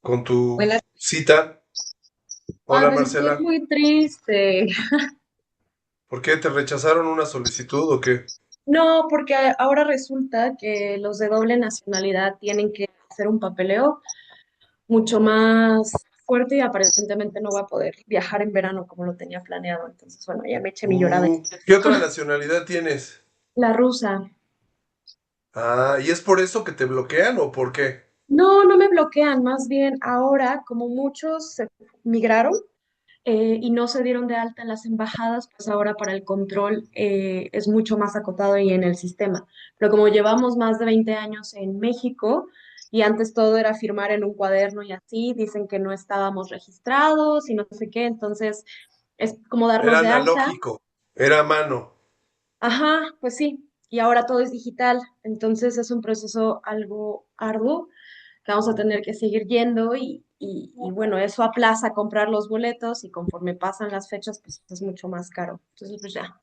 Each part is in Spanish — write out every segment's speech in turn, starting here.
con tu Buenas. cita. Ay, Hola pues estoy Marcela, muy triste. ¿por qué te rechazaron una solicitud o qué? No, porque ahora resulta que los de doble nacionalidad tienen que hacer un papeleo mucho más fuerte y aparentemente no voy a poder viajar en verano como lo tenía planeado. Entonces, bueno, ya me eché mi llorada. ¿Qué otra nacionalidad tienes? La rusa. Ah, ¿y es por eso que te bloquean o por qué? No, no me bloquean, más bien ahora, como muchos se migraron, y no se dieron de alta en las embajadas, pues ahora para el control es mucho más acotado y en el sistema. Pero como llevamos más de 20 años en México y antes todo era firmar en un cuaderno y así, dicen que no estábamos registrados y no sé qué, entonces es como darnos Era de alta. analógico, era a mano. Ajá, pues sí, y ahora todo es digital, entonces es un proceso algo arduo que vamos a tener que seguir yendo y bueno, eso aplaza comprar los boletos y conforme pasan las fechas, pues es mucho más caro. Entonces, pues ya,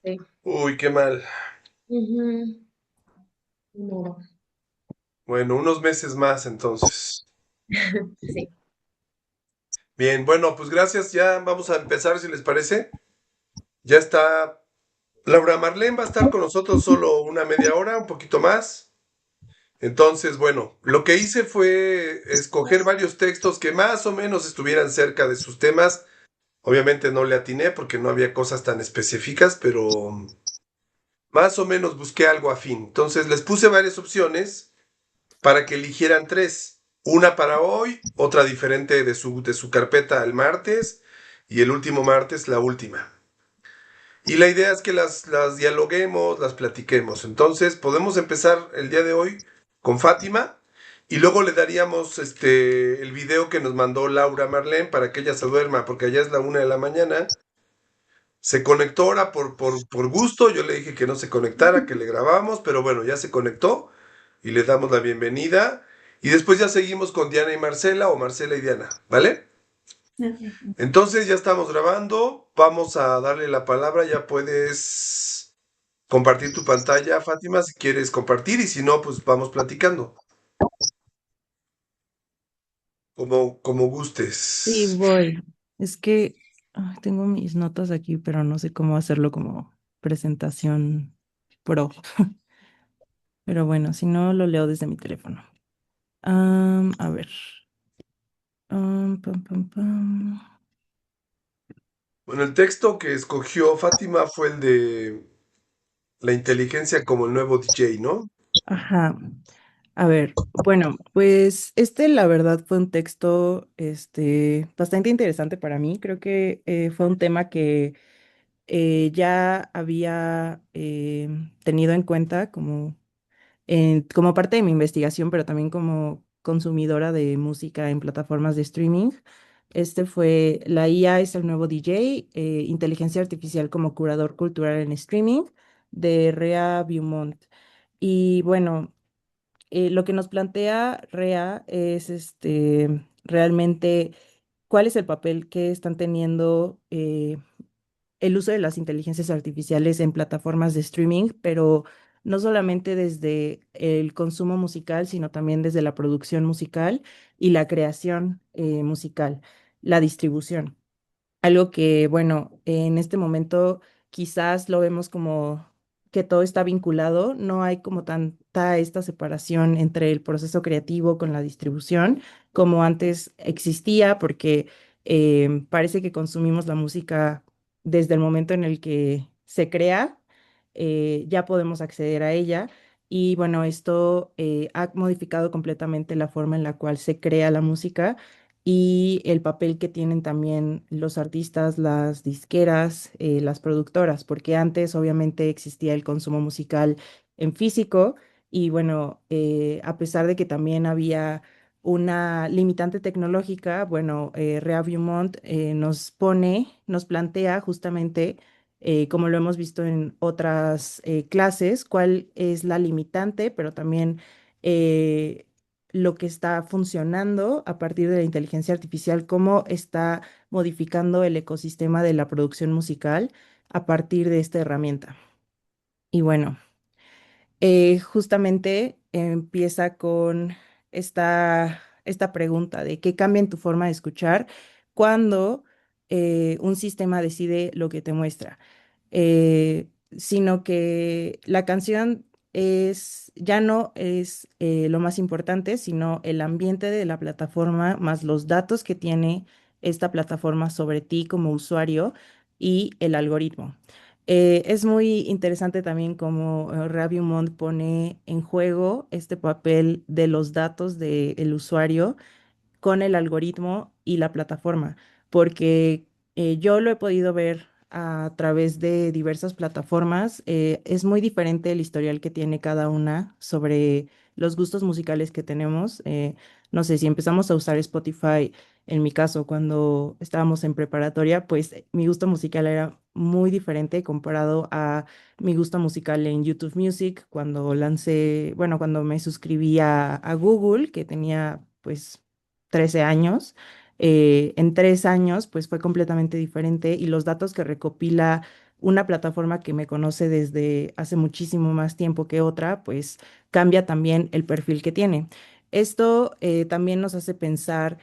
sí. Uy, qué mal. Ujú. No, Bueno, unos meses más entonces. sí. Bien, bueno, pues gracias. Ya vamos a empezar, si les parece. Ya está. Laura Marlene va a estar con nosotros solo una media hora, un poquito más. Entonces, bueno, lo que hice fue escoger varios textos que más o menos estuvieran cerca de sus temas. Obviamente no le atiné porque no había cosas tan específicas, pero más o menos busqué algo afín. Entonces les puse varias opciones para que eligieran tres. Una para hoy, otra diferente de su carpeta el martes y el último martes la última. Y la idea es que las dialoguemos, las platiquemos. Entonces podemos empezar el día de hoy con Fátima y luego le daríamos el video que nos mandó Laura Marlene para que ella se duerma, porque allá es la 1 de la mañana. Se conectó ahora por gusto, yo le dije que no se conectara, que le grabamos, pero bueno, ya se conectó y le damos la bienvenida. Y después ya seguimos con Diana y Marcela o Marcela y Diana, ¿vale? Ok. Entonces ya estamos grabando, vamos a darle la palabra, ya puedes compartir tu pantalla, Fátima, si quieres compartir y si no, pues vamos platicando, como Sí, gustes. voy. Es que tengo mis notas aquí, pero no sé cómo hacerlo como presentación pro. Pero bueno, si no, lo leo desde mi teléfono. A ver. Pam, pam, pam. Bueno, el texto que escogió Fátima fue el de la inteligencia como el nuevo DJ, ¿no? Ajá. A ver, bueno, pues la verdad fue un texto bastante interesante para mí. Creo que fue un tema que ya había tenido en cuenta como parte de mi investigación, pero también como consumidora de música en plataformas de streaming. Este fue La IA es el nuevo DJ, inteligencia artificial como curador cultural en streaming, de Rea Beaumont. Y bueno, lo que nos plantea Rea es realmente cuál es el papel que están teniendo el uso de las inteligencias artificiales en plataformas de streaming, pero no solamente desde el consumo musical, sino también desde la producción musical y la creación musical, la distribución. Algo que, bueno, en este momento quizás lo vemos como que todo está vinculado, no hay como tanta esta separación entre el proceso creativo con la distribución como antes existía, porque parece que consumimos la música desde el momento en el que se crea, ya podemos acceder a ella. Y bueno, esto ha modificado completamente la forma en la cual se crea la música y el papel que tienen también los artistas, las disqueras, las productoras, porque antes obviamente existía el consumo musical en físico y bueno, a pesar de que también había una limitante tecnológica, bueno, Rea Beaumont nos plantea justamente, como lo hemos visto en otras clases, cuál es la limitante, pero también eh, lo que está funcionando a partir de la inteligencia artificial, cómo está modificando el ecosistema de la producción musical a partir de esta herramienta. Y bueno, justamente empieza con esta esta pregunta de qué cambia en tu forma de escuchar cuando un sistema decide lo que te muestra, sino que la canción ya no es lo más importante, sino el ambiente de la plataforma más los datos que tiene esta plataforma sobre ti como usuario y el algoritmo. Es muy interesante también cómo Ravi Mond pone en juego este papel de los datos del usuario con el algoritmo y la plataforma, porque yo lo he podido ver a través de diversas plataformas. Es muy diferente el historial que tiene cada una sobre los gustos musicales que tenemos. No sé, si empezamos a usar Spotify, en mi caso, cuando estábamos en preparatoria, pues mi gusto musical era muy diferente comparado a mi gusto musical en YouTube Music, cuando lancé, bueno, cuando me suscribí a Google, que tenía pues 13 años. En 3 años, pues fue completamente diferente y los datos que recopila una plataforma que me conoce desde hace muchísimo más tiempo que otra, pues cambia también el perfil que tiene. Esto también nos hace pensar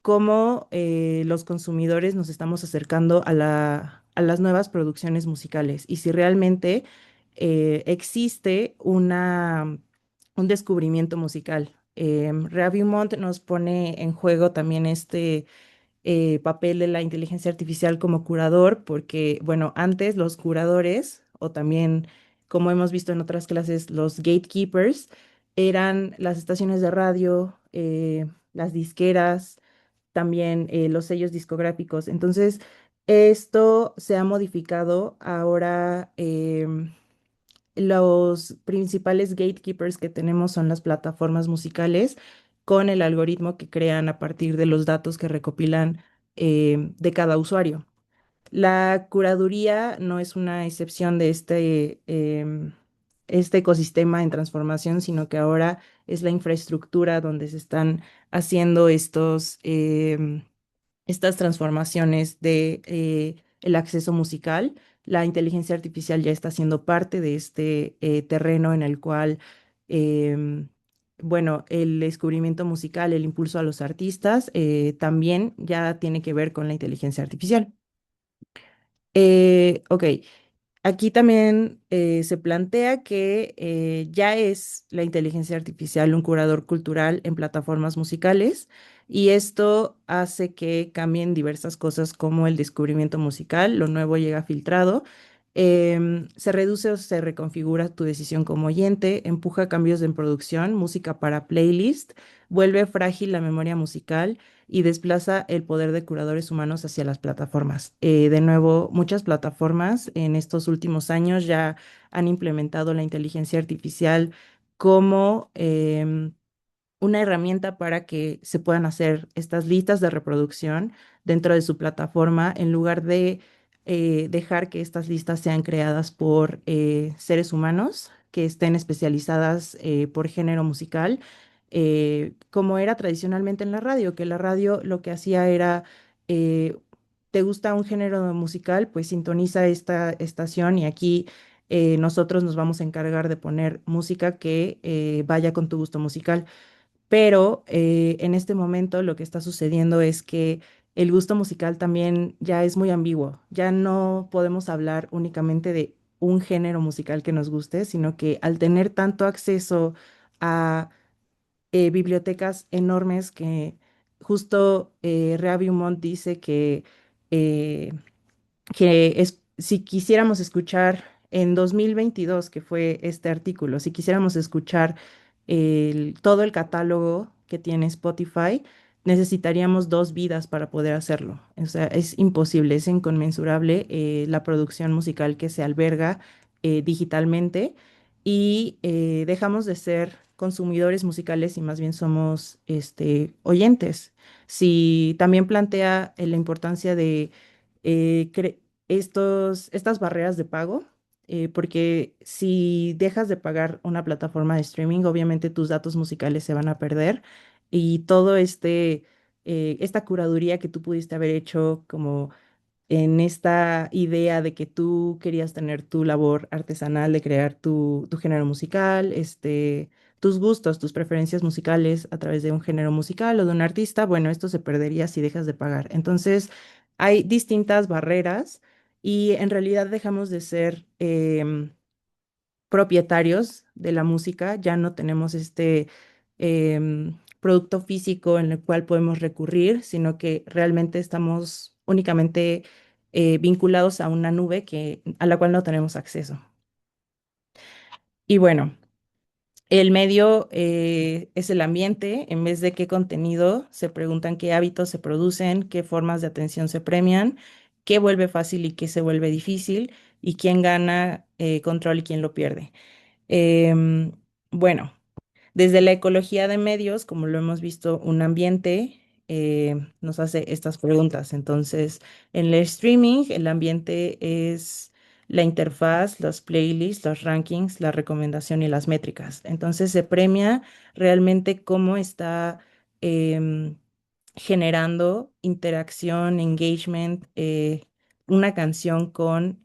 cómo los consumidores nos estamos acercando a las nuevas producciones musicales y si realmente existe un descubrimiento musical. Review Montt nos pone en juego también este papel de la inteligencia artificial como curador, porque, bueno, antes los curadores, o también, como hemos visto en otras clases, los gatekeepers, eran las estaciones de radio, las disqueras, también los sellos discográficos. Entonces, esto se ha modificado ahora. Los principales gatekeepers que tenemos son las plataformas musicales con el algoritmo que crean a partir de los datos que recopilan de cada usuario. La curaduría no es una excepción de este ecosistema en transformación, sino que ahora es la infraestructura donde se están haciendo estas transformaciones de el acceso musical. La inteligencia artificial ya está siendo parte de este terreno en el cual, em, bueno, el descubrimiento musical, el impulso a los artistas, también ya tiene que ver con la inteligencia artificial. Ok, aquí también se plantea que ya es la inteligencia artificial un curador cultural en plataformas musicales y esto hace que cambien diversas cosas como el descubrimiento musical, lo nuevo llega filtrado, se reduce o se reconfigura tu decisión como oyente, empuja cambios en producción, música para playlist, vuelve frágil la memoria musical y desplaza el poder de curadores humanos hacia las plataformas. De nuevo, muchas plataformas en estos últimos años ya han implementado la inteligencia artificial como una herramienta para que se puedan hacer estas listas de reproducción dentro de su plataforma en lugar de dejar que estas listas sean creadas por seres humanos que estén especializadas por género musical, como era tradicionalmente en la radio, que la radio lo que hacía era, eh, ¿te gusta un género musical? Pues sintoniza esta estación y aquí nosotros nos vamos a encargar de poner música que vaya con tu gusto musical. Pero en este momento lo que está sucediendo es que el gusto musical también ya es muy ambiguo. Ya no podemos hablar únicamente de un género musical que nos guste, sino que al tener tanto acceso a bibliotecas enormes que justo Rea Beaumont dice eh, que si quisiéramos escuchar en 2022, que fue este artículo, si quisiéramos escuchar todo el catálogo que tiene Spotify, necesitaríamos 2 vidas para poder hacerlo. O sea, es imposible, es inconmensurable la producción musical que se alberga digitalmente y dejamos de ser consumidores musicales y más bien somos oyentes. Si también plantea la importancia de estas barreras de pago, porque si dejas de pagar una plataforma de streaming, obviamente tus datos musicales se van a perder y todo esta curaduría que tú pudiste haber hecho como en esta idea de que tú querías tener tu labor artesanal de crear tu género musical, tus gustos, tus preferencias musicales a través de un género musical o de un artista, bueno, esto se perdería si dejas de pagar. Entonces, hay distintas barreras y en realidad dejamos de ser propietarios de la música, ya no tenemos este producto físico en el cual podemos recurrir, sino que realmente estamos únicamente vinculados a una nube a la cual no tenemos acceso. Y bueno. El medio es el ambiente, en vez de qué contenido, se preguntan qué hábitos se producen, qué formas de atención se premian, qué vuelve fácil y qué se vuelve difícil, y quién gana control y quién lo pierde. Em, bueno. Desde la ecología de medios, como lo hemos visto, un ambiente nos hace estas preguntas. Entonces, en el streaming, el ambiente es la interfaz, los playlists, los rankings, la recomendación y las métricas. Entonces, se premia realmente cómo está em, generando interacción, engagement, una canción con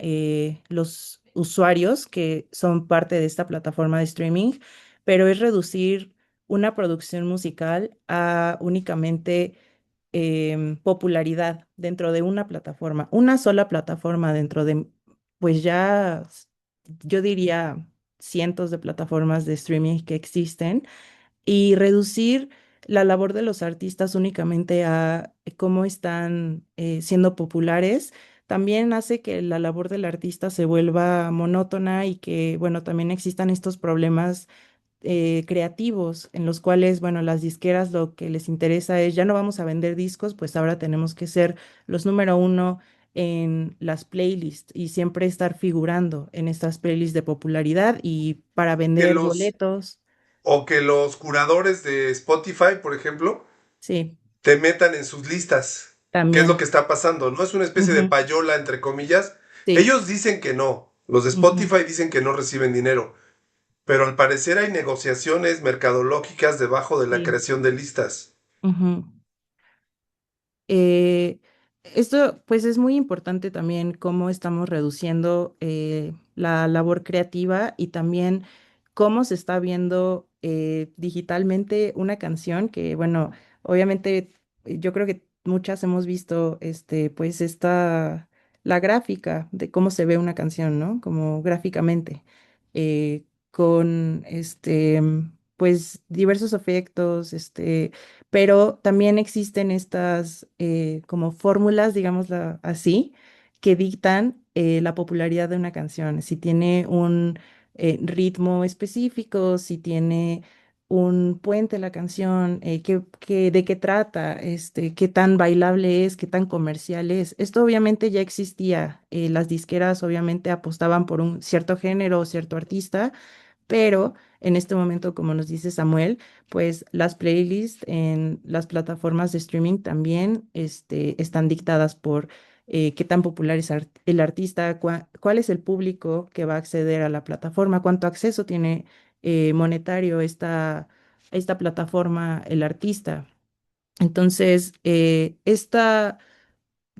los usuarios que son parte de esta plataforma de streaming, pero es reducir una producción musical a únicamente popularidad dentro de una plataforma, una sola plataforma dentro de, pues ya, yo diría cientos de plataformas de streaming que existen y reducir la labor de los artistas únicamente a cómo están siendo populares, también hace que la labor del artista se vuelva monótona y que, bueno, también existan estos problemas creativos en los cuales, bueno, las disqueras lo que les interesa es, ya no vamos a vender discos, pues ahora tenemos que ser los número uno en las playlists y siempre estar figurando en estas playlists de popularidad y para Que vender los, boletos. o que los curadores de Spotify, por ejemplo, Sí, te metan en sus listas. ¿Qué es lo que también. está pasando? ¿No es una especie de Ujú, payola, entre comillas? sí. Ellos dicen que no. Los de Ujú, Spotify dicen que no reciben dinero. Pero al parecer hay negociaciones mercadológicas debajo de la sí. creación de listas. Ujú. Eh, Esto pues es muy importante también cómo estamos reduciendo la labor creativa y también cómo se está viendo digitalmente una canción que, bueno, obviamente yo creo que muchas hemos visto pues la gráfica de cómo se ve una canción, ¿no? Como gráficamente, con pues diversos efectos, pero también existen estas como fórmulas, digámoslo así, que dictan la popularidad de una canción. Si tiene un ritmo específico, si tiene un puente la canción, de qué trata, qué tan bailable es, qué tan comercial es. Esto obviamente ya existía. Las disqueras obviamente apostaban por un cierto género o cierto artista, pero en este momento, como nos dice Samuel, pues las playlists en las plataformas de streaming también están dictadas por qué tan popular es el artista, cuál es el público que va a acceder a la plataforma, cuánto acceso tiene monetario esta plataforma el artista. Entonces,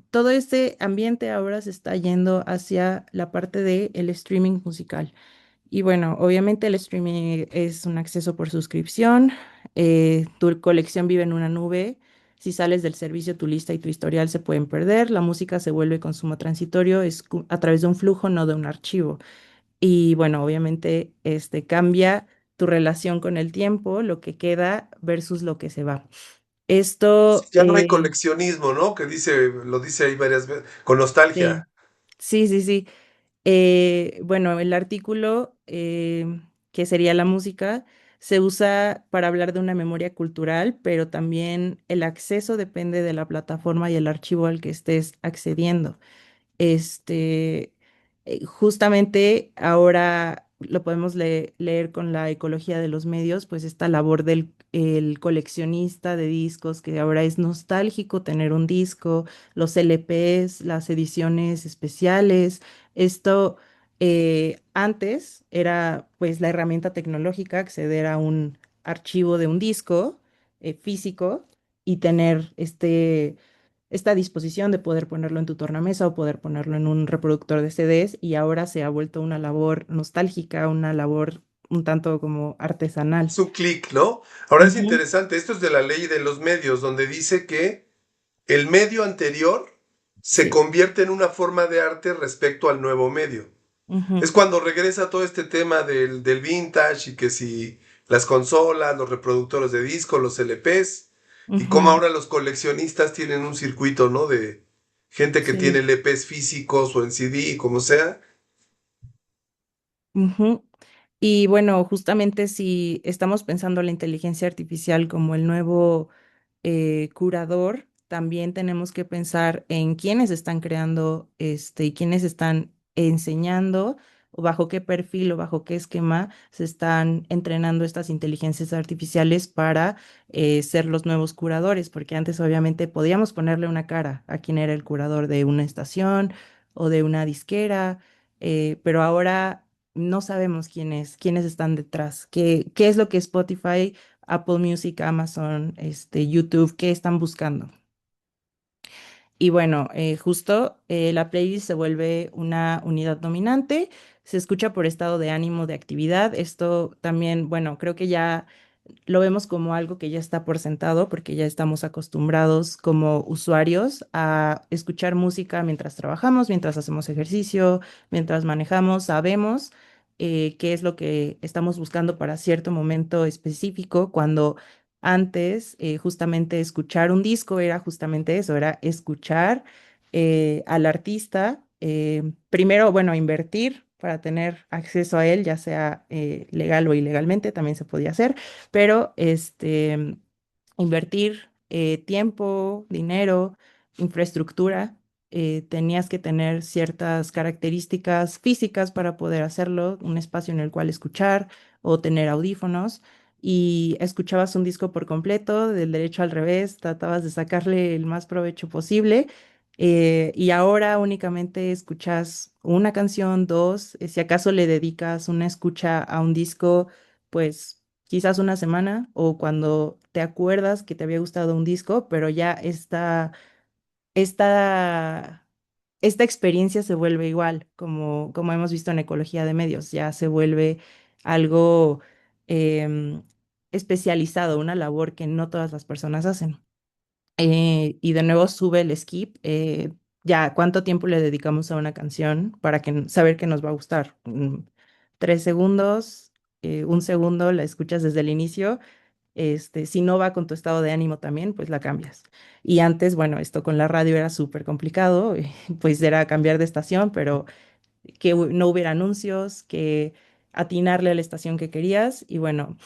todo este ambiente ahora se está yendo hacia la parte del streaming musical. Y bueno, obviamente el streaming es un acceso por suscripción, tu colección vive en una nube, si sales del servicio tu lista y tu historial se pueden perder, la música se vuelve consumo transitorio, es a través de un flujo, no de un archivo. Y bueno, obviamente cambia tu relación con el tiempo, lo que queda versus lo que se va. Sí, Esto, ya no hay coleccionismo, ¿no? Lo dice ahí varias veces, con sí, nostalgia. sí, sí, sí. Bueno, el artículo, que sería la música, se usa para hablar de una memoria cultural, pero también el acceso depende de la plataforma y el archivo al que estés accediendo. Este, Justamente ahora lo podemos leer con la ecología de los medios, pues esta labor del el coleccionista de discos, que ahora es nostálgico tener un disco, los LPs, las ediciones especiales. Esto antes era pues la herramienta tecnológica, acceder a un archivo de un disco físico y tener esta disposición de poder ponerlo en tu tornamesa o poder ponerlo en un reproductor de CDs y ahora se ha vuelto una labor nostálgica, una labor un tanto como artesanal. Es un clic, ¿no? Ahora es Ujú. interesante, esto es de la ley de los medios, donde dice que el medio anterior se Sí. convierte en una forma de arte respecto al nuevo medio. Ujú, Es cuando regresa todo este tema del vintage y que si las consolas, los reproductores de disco, los LPs, y cómo ujú, ahora los coleccionistas tienen un circuito, ¿no? De gente que tiene sí. LPs físicos o en CD, como sea. Ujú. Y bueno, justamente si estamos pensando la inteligencia artificial como el nuevo curador, también tenemos que pensar en quiénes están creando y quiénes están enseñando, o bajo qué perfil o bajo qué esquema se están entrenando estas inteligencias artificiales para ser los nuevos curadores, porque antes obviamente podíamos ponerle una cara a quién era el curador de una estación o de una disquera, pero ahora no sabemos quiénes están detrás, qué es lo que Spotify, Apple Music, Amazon, YouTube, qué están buscando. Y bueno, justo la playlist se vuelve una unidad dominante, se escucha por estado de ánimo, de actividad. Esto también, bueno, creo que ya lo vemos como algo que ya está por sentado, porque ya estamos acostumbrados como usuarios a escuchar música mientras trabajamos, mientras hacemos ejercicio, mientras manejamos, sabemos qué es lo que estamos buscando para cierto momento específico, cuando antes justamente escuchar un disco era justamente eso, era escuchar al artista, primero, bueno, invertir para tener acceso a él, ya sea legal o ilegalmente, también se podía hacer, pero invertir tiempo, dinero, infraestructura, tenías que tener ciertas características físicas para poder hacerlo, un espacio en el cual escuchar o tener audífonos. Y escuchabas un disco por completo, del derecho al revés, tratabas de sacarle el más provecho posible. Y ahora únicamente escuchas una canción, dos, si acaso le dedicas una escucha a un disco, pues quizás una semana o cuando te acuerdas que te había gustado un disco, pero ya esta, esta experiencia se vuelve igual, como hemos visto en ecología de medios, ya se vuelve algo em, especializado, una labor que no todas las personas hacen. Y de nuevo sube el skip. Ya, ¿cuánto tiempo le dedicamos a una canción para saber que nos va a gustar? 3 segundos, un segundo, la escuchas desde el inicio. Si no va con tu estado de ánimo también, pues la cambias. Y antes, bueno, esto con la radio era súper complicado, pues era cambiar de estación, pero que no hubiera anuncios, que atinarle a la estación que querías. Y bueno,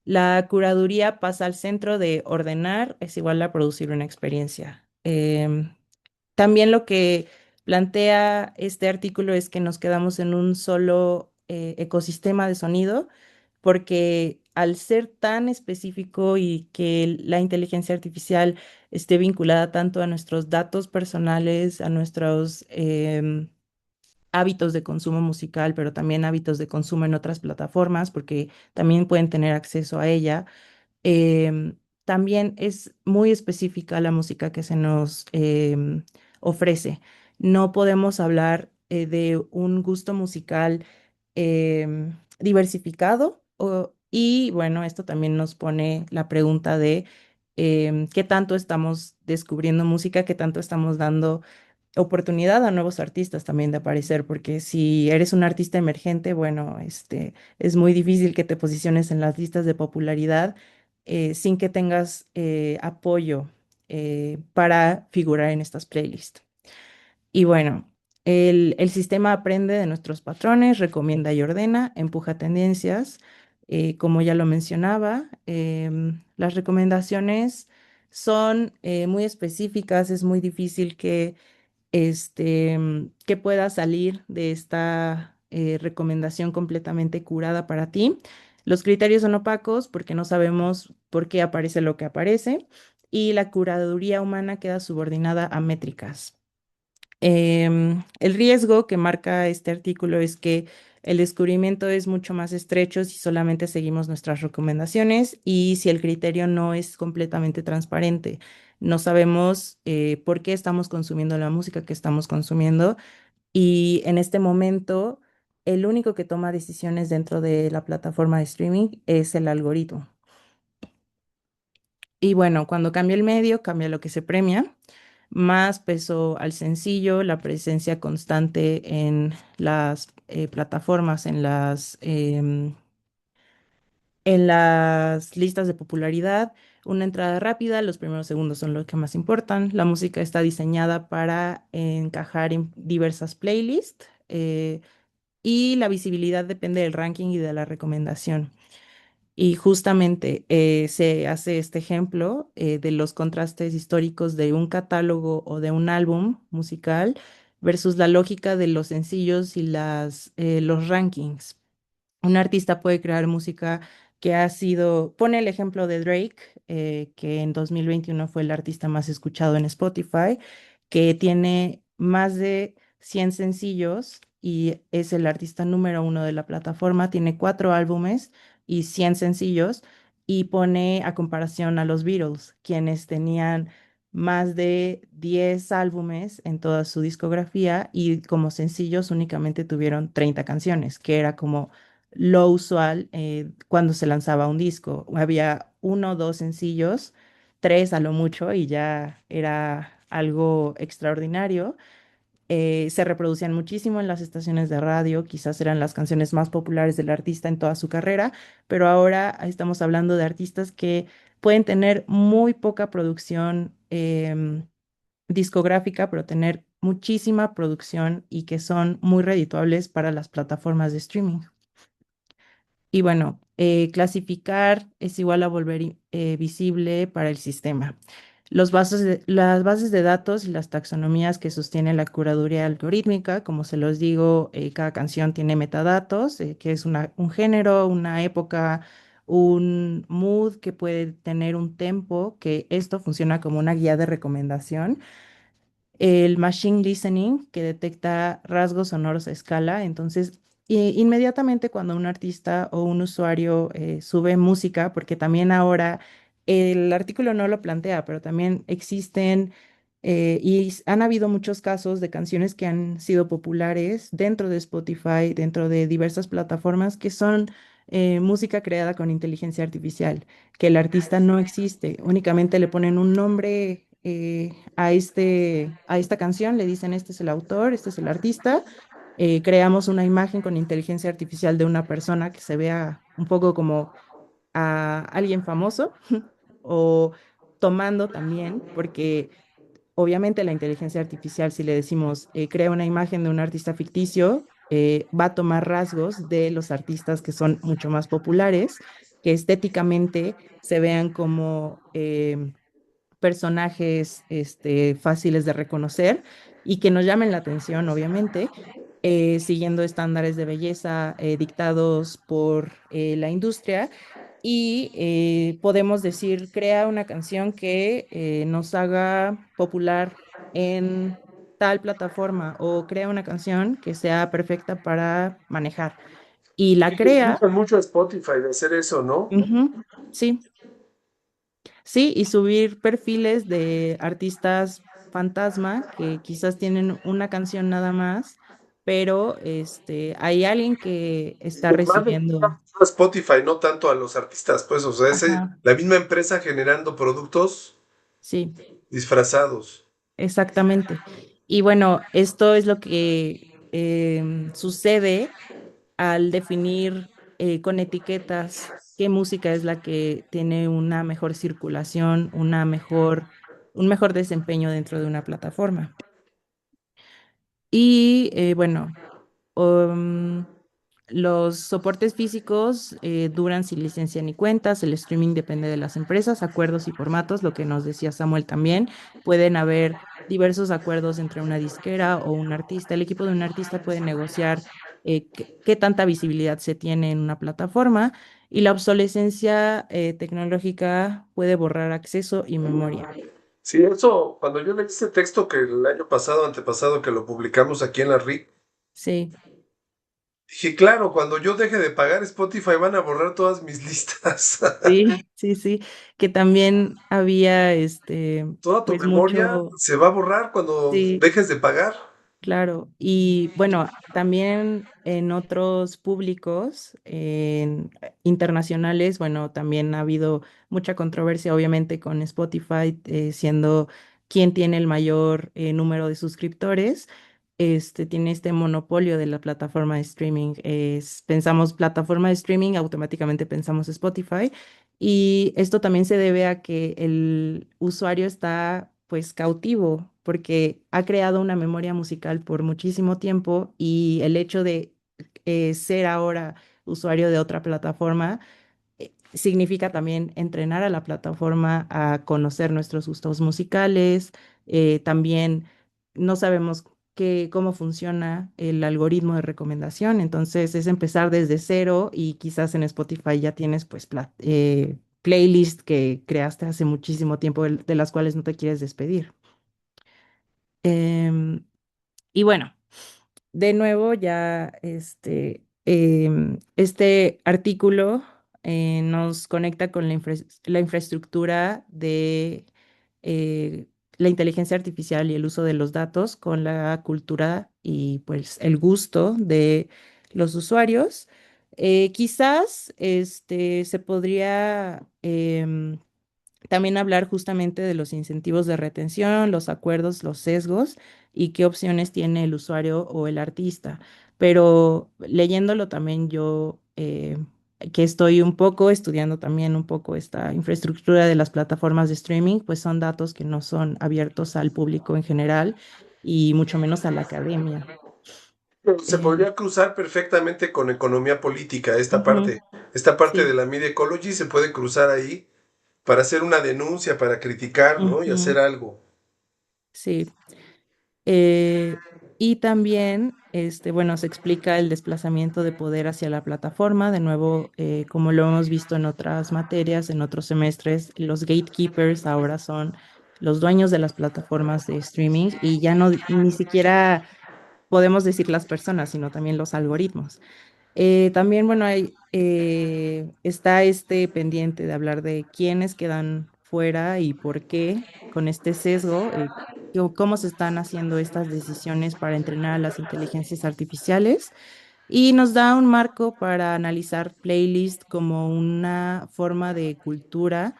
la curaduría pasa al centro de ordenar, es igual a producir una experiencia. También lo que plantea este artículo es que nos quedamos en un solo ecosistema de sonido, porque al ser tan específico y que la inteligencia artificial esté vinculada tanto a nuestros datos personales, a nuestros hábitos de consumo musical, pero también hábitos de consumo en otras plataformas, porque también pueden tener acceso a ella. También es muy específica la música que se nos ofrece. No podemos hablar de un gusto musical diversificado. Y bueno, esto también nos pone la pregunta de qué tanto estamos descubriendo música, qué tanto estamos dando oportunidad a nuevos artistas también de aparecer, porque si eres un artista emergente, bueno, es muy difícil que te posiciones en las listas de popularidad sin que tengas apoyo para figurar en estas playlists. Y bueno, el sistema aprende de nuestros patrones, recomienda y ordena, empuja tendencias. Como ya lo mencionaba, las recomendaciones son muy específicas, es muy difícil que pueda salir de esta recomendación completamente curada para ti. Los criterios son opacos porque no sabemos por qué aparece lo que aparece, y la curaduría humana queda subordinada a métricas. El riesgo que marca este artículo es que el descubrimiento es mucho más estrecho si solamente seguimos nuestras recomendaciones y si el criterio no es completamente transparente. No sabemos por qué estamos consumiendo la música que estamos consumiendo, y en este momento el único que toma decisiones dentro de la plataforma de streaming es el algoritmo. Y bueno, cuando cambia el medio, cambia lo que se premia. Más peso al sencillo, la presencia constante en las plataformas, en las listas de popularidad, una entrada rápida, los primeros segundos son los que más importan. La música está diseñada para encajar en diversas playlists y la visibilidad depende del ranking y de la recomendación. Y justamente se hace este ejemplo de los contrastes históricos de un catálogo o de un álbum musical versus la lógica de los sencillos y los rankings. Un artista puede crear música que ha sido, pone el ejemplo de Drake, que en 2021 fue el artista más escuchado en Spotify, que tiene más de 100 sencillos y es el artista número uno de la plataforma, tiene 4 álbumes y 100 sencillos y pone a comparación a los Beatles, quienes tenían más de 10 álbumes en toda su discografía y como sencillos únicamente tuvieron 30 canciones, que era como lo usual cuando se lanzaba un disco. Había uno o dos sencillos, tres a lo mucho, y ya era algo extraordinario. Se reproducían muchísimo en las estaciones de radio, quizás eran las canciones más populares del artista en toda su carrera, pero ahora estamos hablando de artistas que pueden tener muy poca producción discográfica, pero tener muchísima producción y que son muy redituables para las plataformas de streaming. Y bueno, clasificar es igual a volver visible para el sistema. Las bases de datos y las taxonomías que sostiene la curaduría algorítmica, como se los digo, cada canción tiene metadatos, que es un género, una época, un mood que puede tener un tempo, que esto funciona como una guía de recomendación, el machine listening, que detecta rasgos sonoros a escala. Entonces, inmediatamente cuando un artista o un usuario sube música, porque también ahora el artículo no lo plantea, pero también existen han habido muchos casos de canciones que han sido populares dentro de Spotify, dentro de diversas plataformas, que son música creada con inteligencia artificial, que el artista no existe, únicamente le ponen un nombre a esta canción, le dicen este es el autor, este es el artista, creamos una imagen con inteligencia artificial de una persona que se vea un poco como a alguien famoso o tomando también, porque obviamente la inteligencia artificial, si le decimos crea una imagen de un artista ficticio, va a tomar rasgos de los artistas que son mucho más populares, que estéticamente se vean como personajes fáciles de reconocer y que nos llamen la atención, obviamente, siguiendo estándares de belleza dictados por la industria. Y podemos decir, crea una canción que nos haga popular en tal plataforma o crea una canción que sea perfecta para manejar. Y la Sí, que crea, usan mucho a Spotify de hacer eso, ¿no? ujú, sí. Sí, y subir perfiles de artistas fantasma que quizás tienen una canción nada más, pero hay alguien que está Que más le quitan recibiendo. a Spotify, no tanto a los artistas, pues, o sea, es Ajá, la misma empresa generando productos sí, disfrazados. exactamente. Y bueno, esto es lo que sucede al definir con etiquetas qué música es la que tiene una mejor circulación, un mejor desempeño dentro de una plataforma. Y bueno, um, los soportes físicos duran sin licencia ni cuentas, el streaming depende de las empresas, acuerdos y formatos, lo que nos decía Samuel también. Pueden haber diversos acuerdos entre una disquera o un artista. El equipo de un artista puede negociar qué tanta visibilidad se tiene en una plataforma y la obsolescencia tecnológica puede borrar acceso y memoria. Sí, eso, cuando yo leí este texto que el año pasado, antepasado, que lo publicamos aquí en la RIC, Sí. dije, claro, cuando yo deje de pagar Spotify van a borrar todas mis listas. Sí, sí, sí, que también había, Toda tu pues memoria mucho, se va a borrar cuando sí, dejes de pagar. Claro, y bueno, también en otros públicos internacionales, bueno, también ha habido mucha controversia, obviamente, con Spotify siendo quien tiene el mayor número de suscriptores. Tiene este monopolio de la plataforma de streaming. Pensamos plataforma de streaming, automáticamente pensamos Spotify. Y esto también se debe a que el usuario está pues cautivo porque ha creado una memoria musical por muchísimo tiempo y el hecho de ser ahora usuario de otra plataforma significa también entrenar a la plataforma a conocer nuestros gustos musicales. También no sabemos cómo funciona el algoritmo de recomendación, entonces es empezar desde cero y quizás en Spotify ya tienes pues playlist que creaste hace muchísimo tiempo de las cuales no te quieres despedir. Em, y bueno. De nuevo, ya este artículo nos conecta con la infraestructura de eh, la inteligencia artificial y el uso de los datos con la cultura y pues el gusto de los usuarios. Quizás se podría también hablar justamente de los incentivos de retención, los acuerdos, los sesgos y qué opciones tiene el usuario o el artista. Pero leyéndolo también yo, que estoy un poco estudiando también un poco esta infraestructura de las plataformas de streaming, pues son datos que no son abiertos al público en general y mucho menos a la academia. Se Eh, podría cruzar perfectamente con economía política, Ujú, esta parte de sí, la media ecology se puede cruzar ahí para hacer una denuncia, para criticar, ¿no? Y hacer ujú, algo. sí. Eh, y también, bueno, se explica el desplazamiento de poder hacia la plataforma. De nuevo, como lo hemos visto en otras materias, en otros semestres, los gatekeepers ahora son los dueños de las plataformas de streaming y ya no ni siquiera podemos decir las personas, sino también los algoritmos. También, bueno, está este pendiente de hablar de quiénes quedan fuera y por qué con este sesgo, cómo se están haciendo estas decisiones para entrenar a las inteligencias artificiales y nos da un marco para analizar playlist como una forma de cultura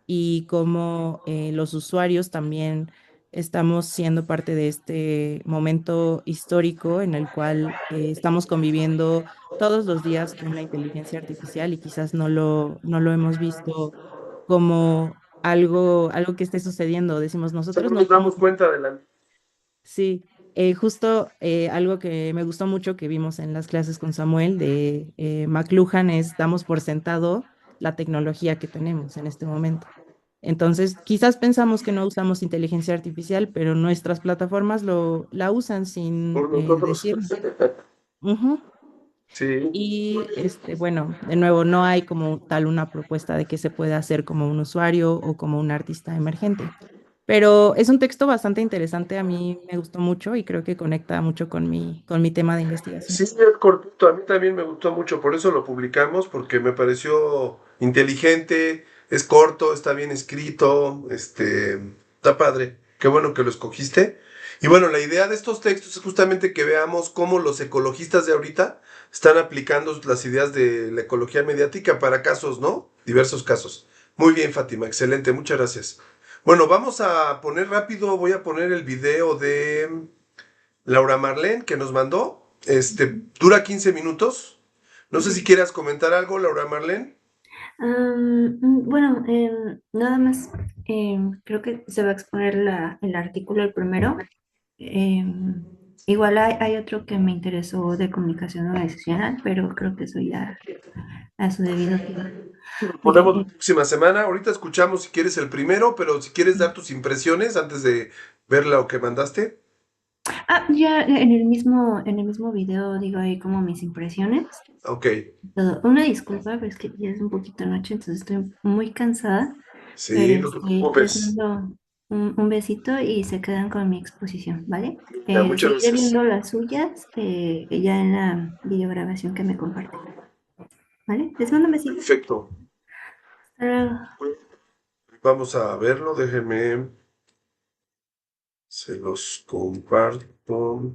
y cómo los usuarios también estamos siendo parte de este momento histórico en el cual estamos conviviendo todos los días con la inteligencia artificial y quizás no lo hemos visto como algo que esté sucediendo. Decimos, O sea, no nosotros no nos somos. damos cuenta de la... Sí, justo algo que me gustó mucho que vimos en las clases con Samuel de McLuhan es damos por sentado la tecnología que tenemos en este momento. Entonces, quizás pensamos que no usamos inteligencia artificial, pero nuestras plataformas la usan sin por nosotros. decir. Ujú. Sí. Y bueno, de nuevo, no hay como tal una propuesta de qué se puede hacer como un usuario o como un artista emergente. Pero es un texto bastante interesante, a mí me gustó mucho y creo que conecta mucho con mi tema de investigación. Sí, es cortito, a mí también me gustó mucho, por eso lo publicamos, porque me pareció inteligente, es corto, está bien escrito, está padre, qué bueno que lo escogiste. Y bueno, la idea de estos textos es justamente que veamos cómo los ecologistas de ahorita están aplicando las ideas de la ecología mediática para casos, ¿no? Diversos casos. Muy bien, Fátima, excelente, muchas gracias. Bueno, vamos a poner rápido, voy a poner el video de Laura Marlene que nos mandó. Dura 15 minutos. No sé si Sí. quieras comentar algo, Laura Marlene. Bueno, nada más, creo que se va a exponer el artículo el primero. Igual hay otro que me interesó de comunicación organizacional, pero creo que eso ya a su debido tiempo. Lo Oye, ponemos la próxima semana. Ahorita escuchamos si quieres el primero, pero si quieres dar tus impresiones antes de ver lo que mandaste. ya en el mismo video digo ahí como mis impresiones. Ok. Todo. Una disculpa, pero es que ya es un poquito noche, entonces estoy muy cansada, pero Sí, no te les preocupes. mando un besito y se quedan con mi exposición, ¿vale? Muchas Seguiré gracias. viendo las suyas ya en la videograbación que me comparte, ¿vale? Les mando un besito. Perfecto. Hasta luego. Vamos a verlo. Déjenme. Se los comparto.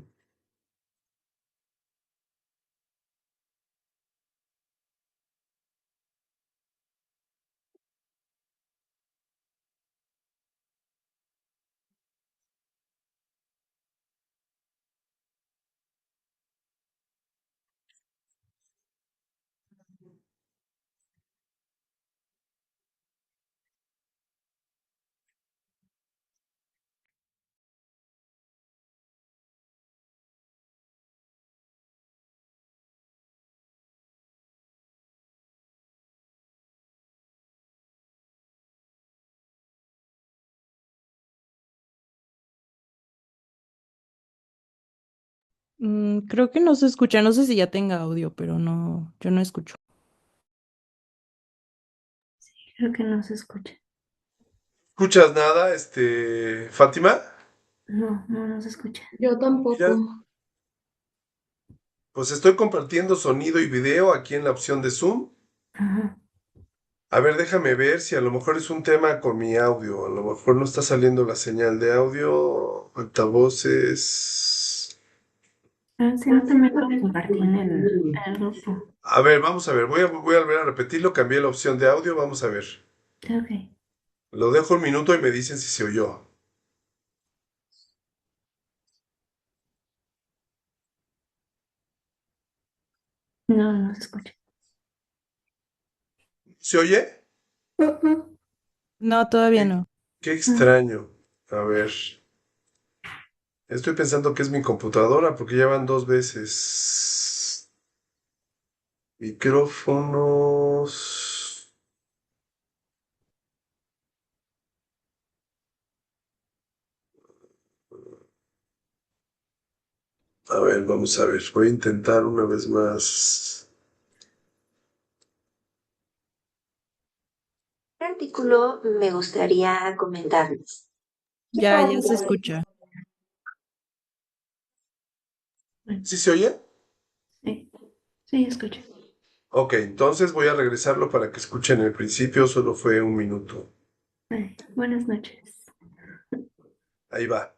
Creo que no se escucha, no sé si ya tenga audio, pero no, yo no escucho. Creo que no se escucha. ¿Escuchas nada, Fátima? No, no, no se escucha. Yo Mira, tampoco. pues estoy compartiendo sonido y video aquí en la opción de Zoom. Ajá. A ver, déjame ver si a lo mejor es un tema con mi audio. A lo mejor no está saliendo la señal de audio. Altavoces. Ah, si no, también lo compartí en el grupo. A ver, vamos a ver. Voy a volver a repetirlo. Cambié la opción de audio. Vamos a ver. Ok. Lo dejo un minuto y me dicen si se oyó. No, no se escucha. ¿Se oye? Ujú. No, todavía Qué, no. qué extraño. A ver. Estoy pensando que es mi computadora porque ya van dos veces. Micrófonos. A ver, vamos a ver. Voy a intentar una vez más. Artículo me gustaría comentarles. Ya se escucha. Bueno, ¿Sí se oye? sí, sí, escucha. Ok, entonces voy a regresarlo para que escuchen el principio. Solo fue un minuto. Buenas noches. Ahí va.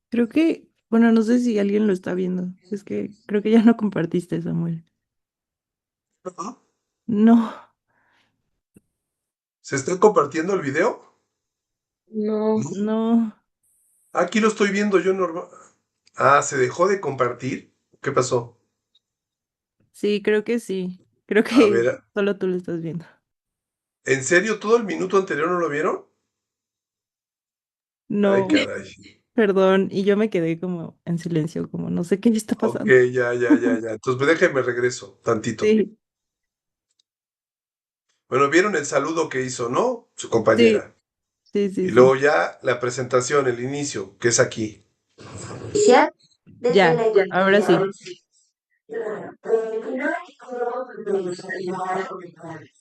Creo que, bueno, no sé si alguien lo está viendo. Es que creo que ya no compartiste, Samuel. No, ¿Se está compartiendo el video? No. No. no. Aquí lo estoy viendo yo normal. Ah, ¿se dejó de compartir? ¿Qué pasó? Sí, creo que sí. Creo A que ver, solo tú lo estás viendo. ¿en serio todo el minuto anterior no lo vieron? Ay, No, caray. perdón. Y yo me quedé como en silencio, como no sé qué está Ok, pasando. ya. Entonces déjenme regreso tantito. Sí, Bueno, vieron el saludo que hizo, ¿no? Su sí, compañera. sí, Y sí, luego sí. ya la presentación, el inicio, que es aquí. Iniciar desde Ya, la ahora economía. sí. Claro, el primer artículo me gustaría comentarles.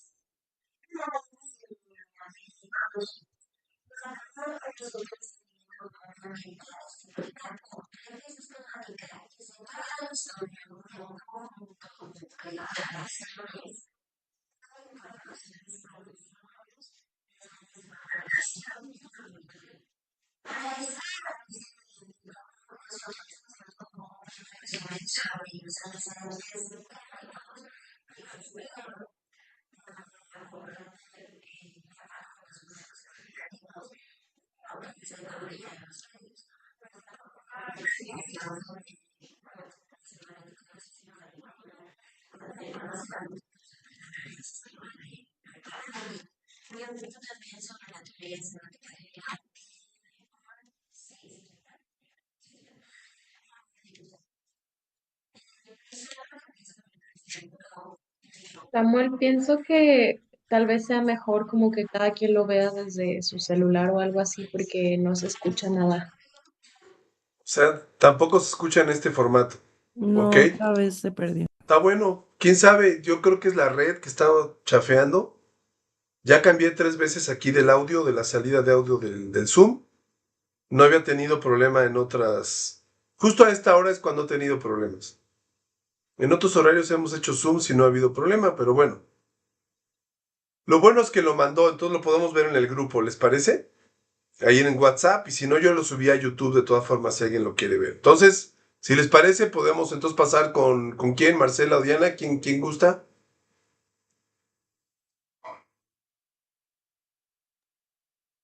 Samuel, pienso que tal vez sea mejor como que cada quien lo vea desde su celular o algo así porque no se escucha nada. O sea, tampoco se escucha en este formato. ¿Ok? No, otra vez se perdió. Está bueno. ¿Quién sabe? Yo creo que es la red que está chafeando. Ya cambié 3 veces aquí del audio, de la salida de audio del Zoom. No había tenido problema en otras. Justo a esta hora es cuando he tenido problemas. En otros horarios hemos hecho Zoom si no ha habido problema, pero bueno. Lo bueno es que lo mandó, entonces lo podemos ver en el grupo, ¿les parece? Ahí en WhatsApp, y si no, yo lo subí a YouTube de todas formas si alguien lo quiere ver. Entonces, si les parece, podemos entonces pasar con quién, Marcela o Diana, quién gusta.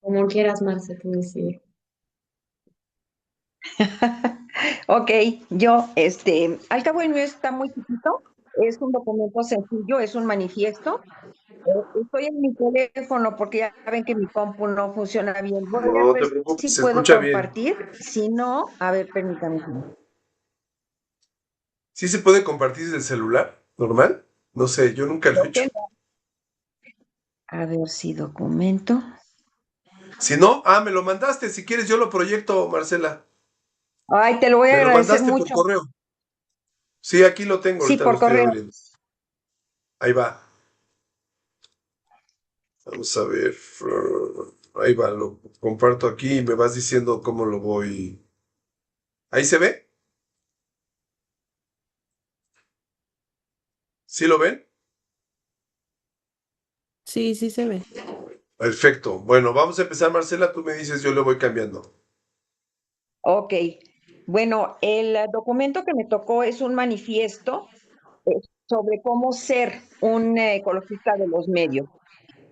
Como quieras, Marce, tú decides. Ok, yo, al cabo el mío está muy chiquito, es un documento sencillo, es un manifiesto. Estoy en mi teléfono porque ya ven que mi compu no funciona bien. Voy a No te ver preocupes, si se puedo escucha bien. compartir, si no, a ver, permítame. ¿Sí se puede compartir desde el celular? ¿Normal? No sé, yo nunca lo he Creo hecho. que no. A ver si documento. Si no, me lo mandaste. Si quieres, yo lo proyecto, Marcela. Ay, te lo voy a Me lo agradecer mandaste por mucho. correo. Sí, aquí lo tengo, Sí, ahorita lo por estoy correo. abriendo. Ahí va. Vamos a ver. Ahí va, lo comparto aquí y me vas diciendo cómo lo voy. ¿Ahí se ve? ¿Sí lo ven? Sí, sí se ve. Perfecto. Bueno, vamos a empezar, Marcela. Tú me dices, yo le voy cambiando. Ok. Bueno, el documento que me tocó es un manifiesto sobre cómo ser un ecologista de los medios.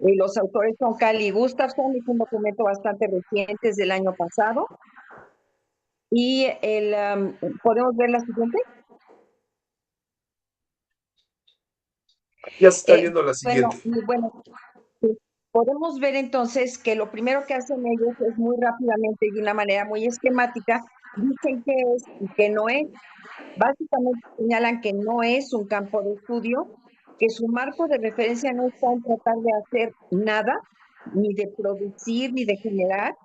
Los autores son Cali Gustafson, es un documento bastante reciente, es del año pasado. Y ¿podemos ver la siguiente? Ya se está Eh, viendo la bueno, siguiente. y bueno, sí, podemos ver entonces que lo primero que hacen ellos es muy rápidamente y de una manera muy esquemática, dicen qué es y qué no es. Básicamente señalan que no es un campo de estudio, que su marco de referencia no está en tratar de hacer nada, ni de producir, ni de generar,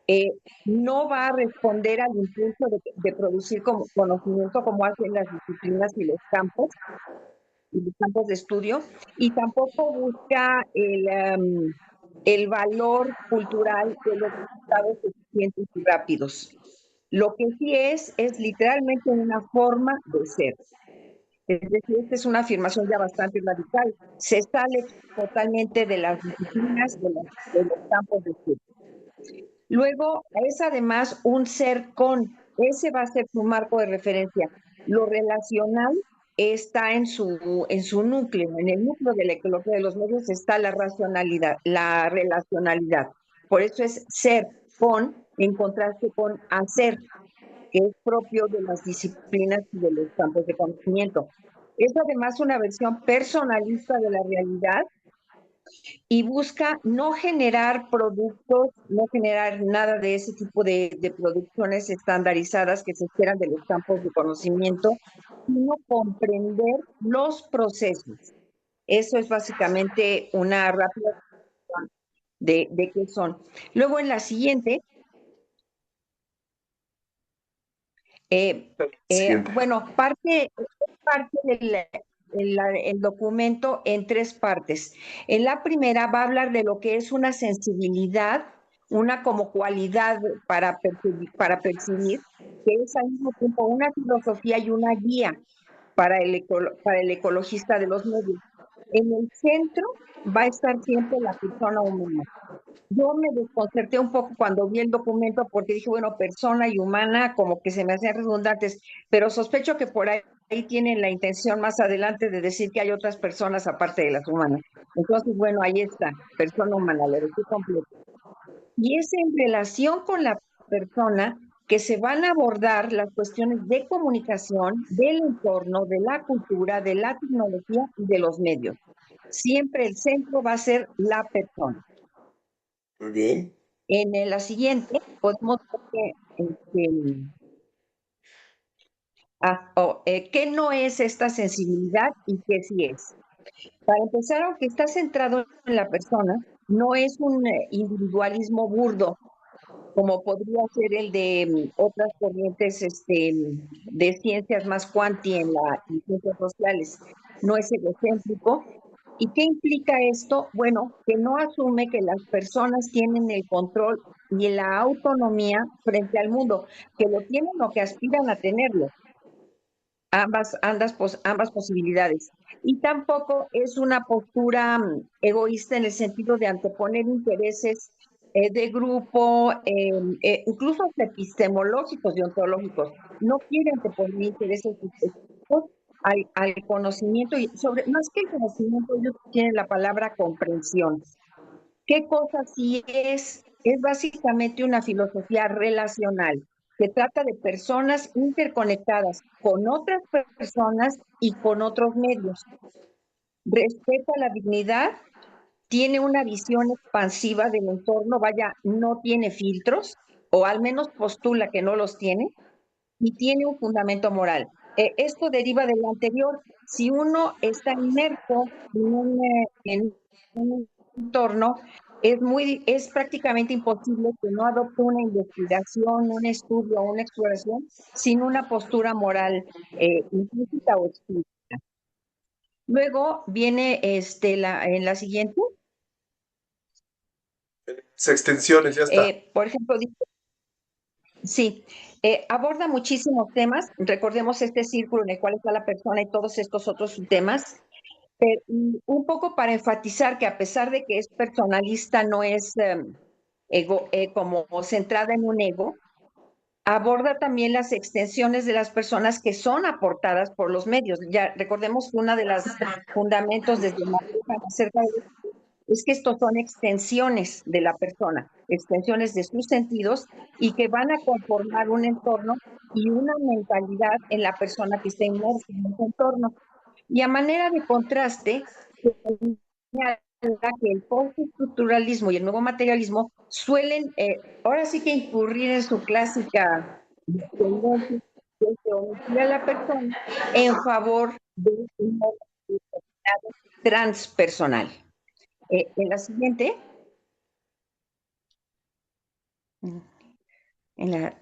eh, no va a responder al impulso de producir como conocimiento como hacen las disciplinas y los campos de estudio, y tampoco busca el valor cultural de los resultados eficientes y rápidos. Lo que sí es literalmente una forma de ser. Es decir, esta es una afirmación ya bastante radical. Se sale totalmente de las disciplinas, de los campos de estudio. Luego, es además un ser con, ese va a ser su marco de referencia. Lo relacional está en su núcleo, en el núcleo de la ecología de los medios está la racionalidad, la relacionalidad. Por eso es ser con, en contraste con hacer, que es propio de las disciplinas y de los campos de conocimiento. Es además una versión personalista de la realidad y busca no generar productos, no generar nada de ese tipo de producciones estandarizadas que se esperan de los campos de conocimiento, sino comprender los procesos. Eso es básicamente una rápida descripción de qué son. Luego en la siguiente, Eh, Siguiente. bueno, parte el documento en tres partes. En la primera va a hablar de lo que es una sensibilidad, una como cualidad para percibir, que es al mismo tiempo una filosofía y una guía para el ecologista de los medios. En el centro va a estar siempre la persona humana. Yo me desconcerté un poco cuando vi el documento porque dije, bueno, persona y humana como que se me hacían redundantes, pero sospecho que por ahí tienen la intención más adelante de decir que hay otras personas aparte de las humanas. Entonces, bueno, ahí está, persona humana, lo dejé completo. Y es en relación con la persona que se van a abordar las cuestiones de comunicación, del entorno, de la cultura, de la tecnología y de los medios. Siempre el centro va a ser la persona. Muy bien. En la siguiente podemos ver qué no es esta sensibilidad y qué sí es. Para empezar, aunque está centrado en la persona, no es un individualismo burdo, como podría ser el de otras corrientes de ciencias más cuanti en ciencias sociales. No es egocéntrico. ¿Y qué implica esto? Bueno, que no asume que las personas tienen el control y la autonomía frente al mundo, que lo tienen o que aspiran a tenerlo, ambas posibilidades. Y tampoco es una postura egoísta en el sentido de anteponer intereses de grupo, incluso epistemológicos y ontológicos. No quiere anteponer intereses específicos al conocimiento y más que el conocimiento, ellos tienen la palabra comprensión. ¿Qué cosa sí es? Es básicamente una filosofía relacional que trata de personas interconectadas con otras personas y con otros medios. Respeta la dignidad, tiene una visión expansiva del entorno, vaya, no tiene filtros, o al menos postula que no los tiene, y tiene un fundamento moral. Esto deriva de lo anterior. Si uno está inmerso en un entorno, es prácticamente imposible que no adopte una investigación, un estudio o una exploración sin una postura moral implícita o explícita. Luego viene en la siguiente, Extensiones, ya está. por ejemplo, sí, aborda muchísimos temas. Recordemos este círculo en el cual está la persona y todos estos otros temas. Y un poco para enfatizar que a pesar de que es personalista, no es como centrada en un ego, aborda también las extensiones de las personas que son aportadas por los medios. Ya recordemos que uno de los fundamentos desde McLuhan acerca de es que estos son extensiones de la persona, extensiones de sus sentidos y que van a conformar un entorno y una mentalidad en la persona que está inmersa en ese entorno. Y a manera de contraste, señala que el postestructuralismo y el nuevo materialismo suelen, ahora sí que incurrir en su clásica tendencia de omitir a la persona en favor de un transpersonal. En la siguiente, en la,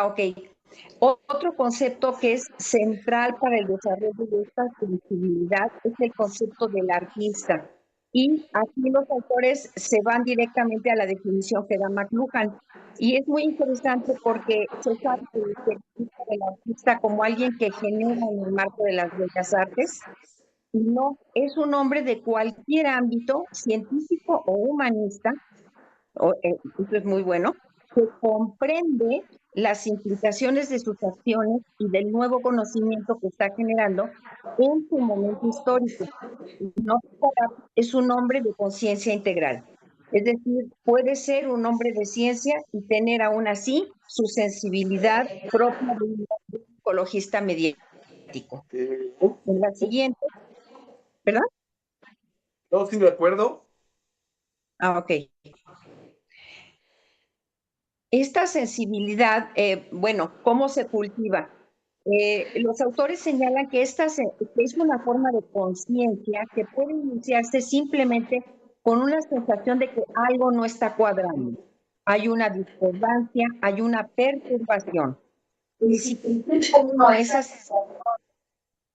ok. Otro concepto que es central para el desarrollo de esta sensibilidad es el concepto del artista. Y aquí los autores se van directamente a la definición que da McLuhan. Y es muy interesante porque se sabe que se define el artista como alguien que genera en el marco de las bellas artes. Y no, es un hombre de cualquier ámbito, científico o humanista, esto es muy bueno, que comprende las implicaciones de sus acciones y del nuevo conocimiento que está generando en su momento histórico. No es un hombre de conciencia integral. Es decir, puede ser un hombre de ciencia y tener aún así su sensibilidad propia de un ecologista mediático. En la siguiente, ¿verdad? No, sí, de acuerdo. Ok. Esta sensibilidad, bueno, ¿cómo se cultiva? Los autores señalan que que es una forma de conciencia que puede iniciarse simplemente con una sensación de que algo no está cuadrando. Hay una discordancia, hay una perturbación. Y si como esas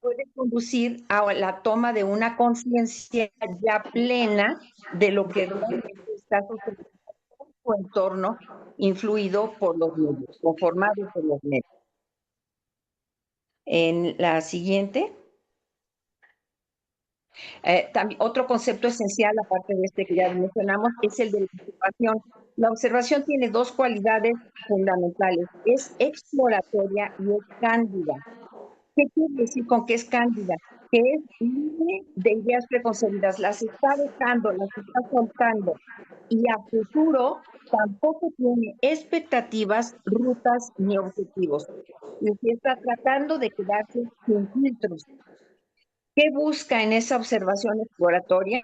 puede conducir a la toma de una conciencia ya plena de lo que realmente está sucediendo en su entorno, influido por los medios, conformado por los medios. En la siguiente, también, otro concepto esencial, aparte de este que ya mencionamos, es el de la observación. La observación tiene dos cualidades fundamentales: es exploratoria y es cándida. ¿Qué quiere decir con que es cándida? Que es libre de ideas preconcebidas, las está dejando, las está soltando, y a futuro tampoco tiene expectativas, rutas ni objetivos. Y está tratando de quedarse sin filtros. ¿Qué busca en esa observación exploratoria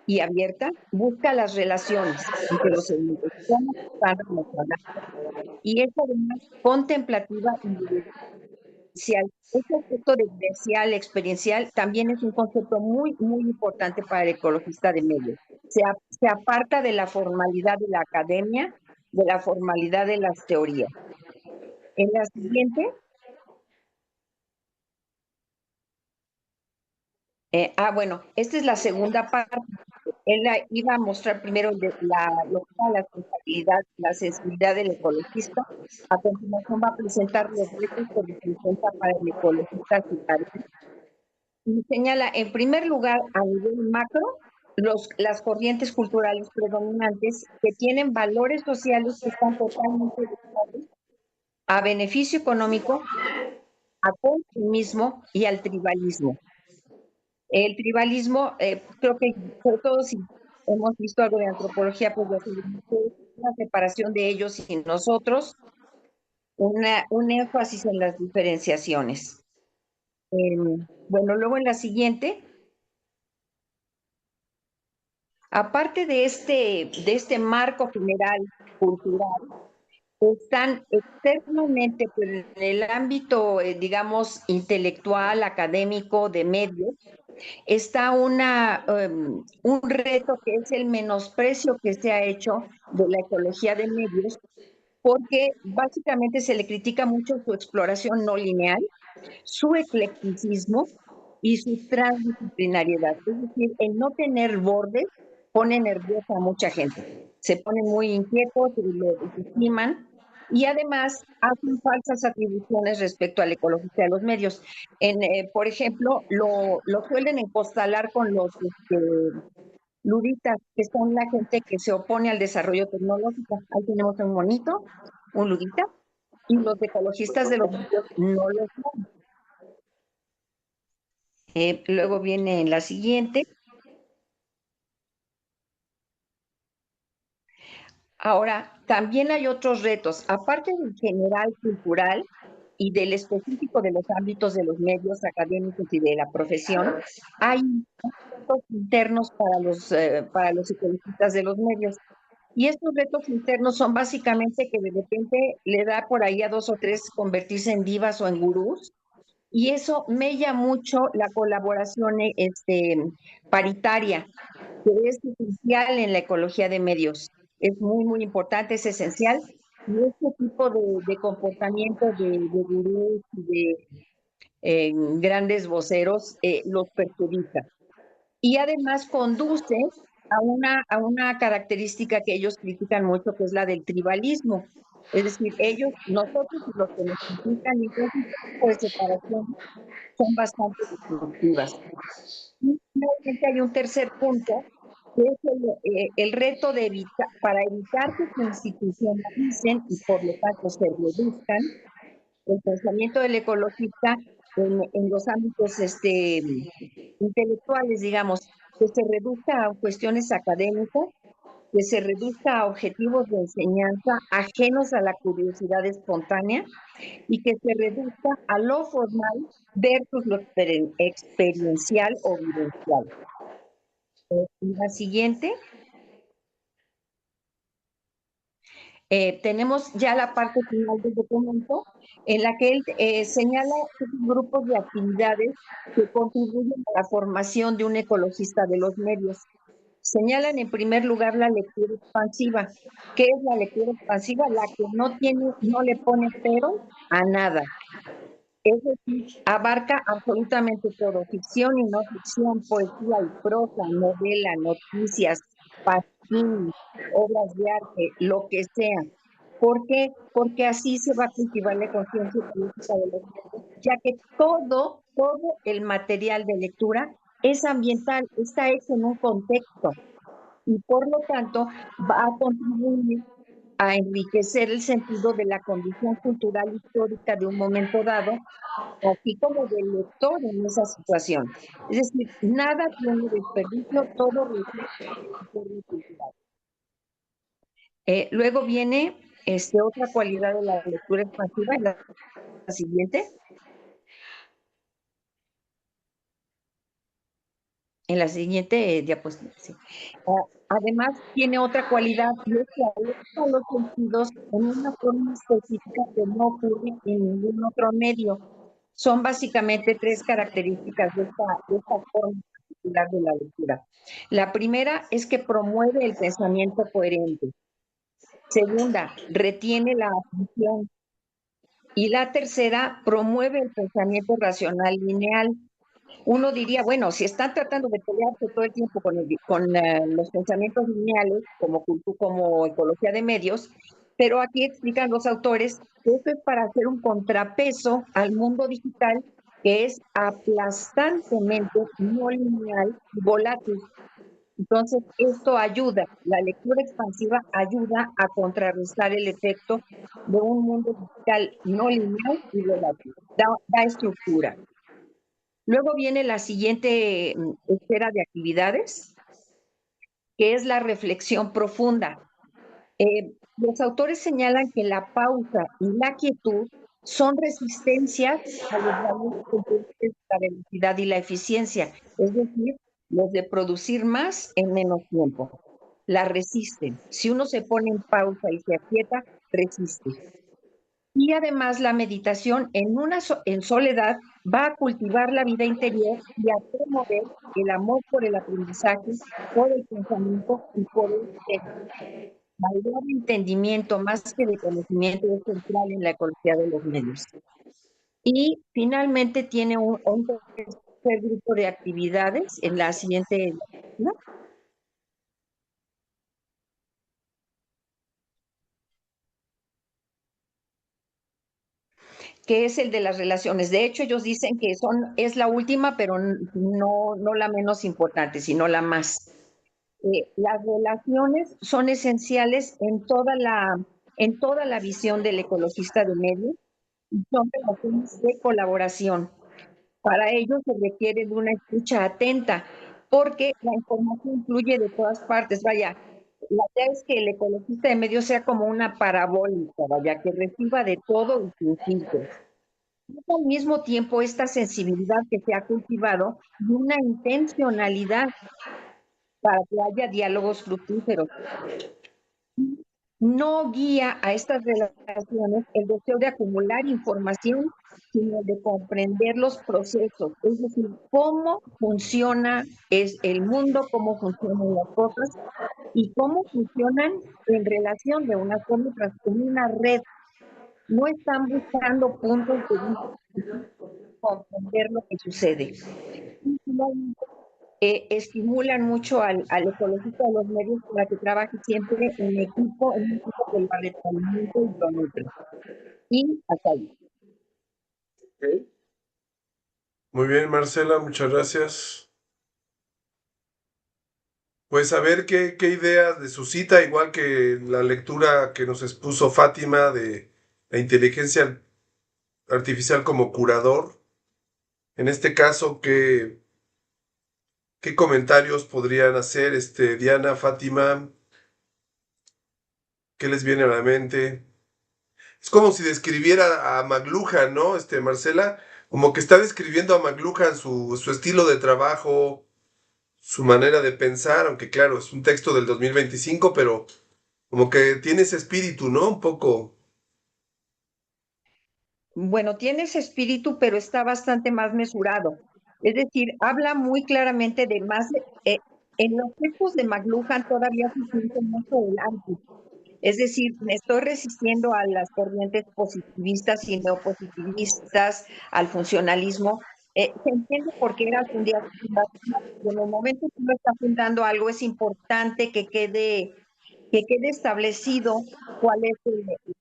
y abierta? Busca las relaciones entre los elementos, cómo se están relacionando, y es además contemplativa y vivencial. Este aspecto de vivencial, experiencial, también es un concepto muy, muy importante para el ecologista de medios. Se aparta de la formalidad de la academia, de la formalidad de las teorías. En la siguiente, bueno, esta es la segunda parte. Él iba a mostrar primero lo que era la sensibilidad, del ecologista. A continuación va a presentar los retos que representa para el ecologista ciudadano. Y señala, en primer lugar, a nivel macro, las corrientes culturales predominantes que tienen valores sociales que están totalmente dedicados a beneficio económico, a consumismo y al tribalismo. El tribalismo, creo que sobre todo si hemos visto algo de antropología, pues es una separación de ellos y nosotros, un énfasis en las diferenciaciones. Bueno, luego en la siguiente, aparte de este marco general cultural, están externamente, pero en el ámbito, digamos, intelectual, académico, de medios, está un reto que es el menosprecio que se ha hecho de la ecología de medios, porque básicamente se le critica mucho su exploración no lineal, su eclecticismo y su transdisciplinariedad. Es decir, el no tener bordes pone nerviosa a mucha gente. Se ponen muy inquietos y lo desestiman, y además hacen falsas atribuciones respecto al ecologista de los medios. Por ejemplo, lo suelen encostalar con los luditas, que son la gente que se opone al desarrollo tecnológico. Ahí tenemos un monito, un ludita, y los ecologistas de los medios no lo son. Luego viene la siguiente. Ahora, también hay otros retos, aparte del general cultural y del específico de los ámbitos de los medios académicos y de la profesión, hay retos internos para los ecologistas de los medios. Y estos retos internos son básicamente que de repente le da por ahí a dos o tres convertirse en divas o en gurús, y eso mella mucho la colaboración paritaria, que es esencial en la ecología de medios. Es muy, muy importante, es esencial. Y este tipo de comportamiento de gurús y de grandes voceros los perjudica. Y además conduce a una característica que ellos critican mucho, que es la del tribalismo. Es decir, nosotros y los que nos critican, y entonces este tipo de separación son bastante destructivas. Y finalmente hay un tercer punto, que es el reto para evitar que se institucionalicen y por lo tanto se reduzcan el pensamiento del ecologista en los ámbitos intelectuales, digamos, que se reduzca a cuestiones académicas, que se reduzca a objetivos de enseñanza ajenos a la curiosidad espontánea, y que se reduzca a lo formal versus lo experiencial o vivencial. La siguiente, tenemos ya la parte final del documento, en la que él señala grupos de actividades que contribuyen a la formación de un ecologista de los medios. Señalan en primer lugar la lectura expansiva. ¿Qué es la lectura expansiva? La que no le pone pero a nada. Es decir, abarca absolutamente todo, ficción y no ficción, poesía y prosa, novela, noticias, pasquín, obras de arte, lo que sea. ¿Por qué? Porque así se va a cultivar la conciencia política de los medios, ya que todo el material de lectura es ambiental, está hecho en un contexto y por lo tanto va a contribuir a enriquecer el sentido de la condición cultural histórica de un momento dado, así como del lector en esa situación. Es decir, nada tiene desperdicio, todo recibe cultural. Luego viene otra cualidad de la lectura expansiva, la siguiente. En la siguiente diapositiva. Sí. Además, tiene otra cualidad y es que alerta los sentidos en una forma específica que no ocurre en ningún otro medio. Son básicamente tres características de esta forma particular de la lectura. La primera es que promueve el pensamiento coherente. Segunda, retiene la atención. Y la tercera, promueve el pensamiento racional lineal. Uno diría, bueno, si están tratando de pelearse todo el tiempo con los pensamientos lineales, como ecología de medios, pero aquí explican los autores que esto es para hacer un contrapeso al mundo digital que es aplastantemente no lineal y volátil. Entonces, esto ayuda, la lectura expansiva ayuda a contrarrestar el efecto de un mundo digital no lineal y volátil, da estructura. Luego viene la siguiente esfera de actividades, que es la reflexión profunda. Los autores señalan que la pausa y la quietud son resistencias a los valores de la velocidad y la eficiencia, es decir, los de producir más en menos tiempo. La resisten. Si uno se pone en pausa y se aquieta, resiste. Y además la meditación en soledad va a cultivar la vida interior y a promover el amor por el aprendizaje, por el pensamiento y por el ser. La idea de entendimiento más que de conocimiento es central en la ecología de los medios. Y finalmente tiene un tercer grupo de actividades en la siguiente, ¿no? Que es el de las relaciones. De hecho, ellos dicen que es la última, pero no la menos importante, sino la más. Las relaciones son esenciales en toda la visión del ecologista de medios y son relaciones de colaboración. Para ello se requiere de una escucha atenta, porque la información fluye de todas partes. Vaya, la idea es que el ecologista de medios sea como una parabólica, vaya, que reciba de todo y sin filtros. Al mismo tiempo, esta sensibilidad que se ha cultivado y una intencionalidad para que haya diálogos fructíferos. No guía a estas relaciones el deseo de acumular información, sino de comprender los procesos, es decir, cómo funciona el mundo, cómo funcionan las cosas y cómo funcionan en relación de una forma tras una red. No están buscando puntos de vista, comprender lo que sucede. Y finalmente, estimulan mucho al ecologista de los medios para que trabaje siempre en un equipo que lo retroalimenta y lo nutre. Y hasta ahí. Muy bien, Marcela, muchas gracias. Pues a ver qué ideas de su cita, igual que la lectura que nos expuso Fátima de la inteligencia artificial como curador. En este caso, ¿qué comentarios podrían hacer Diana, Fátima? ¿Qué les viene a la mente? Es como si describiera a McLuhan, ¿no? Marcela, como que está describiendo a McLuhan su estilo de trabajo, su manera de pensar, aunque claro, es un texto del 2025, pero como que tiene ese espíritu, ¿no? Un poco. Bueno, tiene ese espíritu, pero está bastante más mesurado. Es decir, habla muy claramente de más En los textos de McLuhan todavía se siente mucho el anti. Es decir, me estoy resistiendo a las corrientes positivistas y neopositivistas, al funcionalismo. Se entiende por qué era en el momento que uno está fundando algo es importante que quede establecido cuál es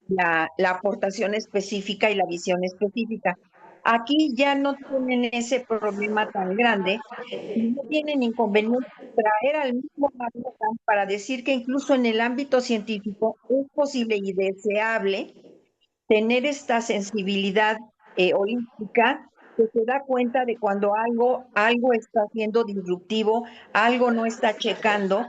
la aportación específica y la visión específica. Aquí ya no tienen ese problema tan grande y no tienen inconveniente traer al mismo McLuhan para decir que incluso en el ámbito científico es posible y deseable tener esta sensibilidad holística que se da cuenta de cuando algo está siendo disruptivo, algo no está checando,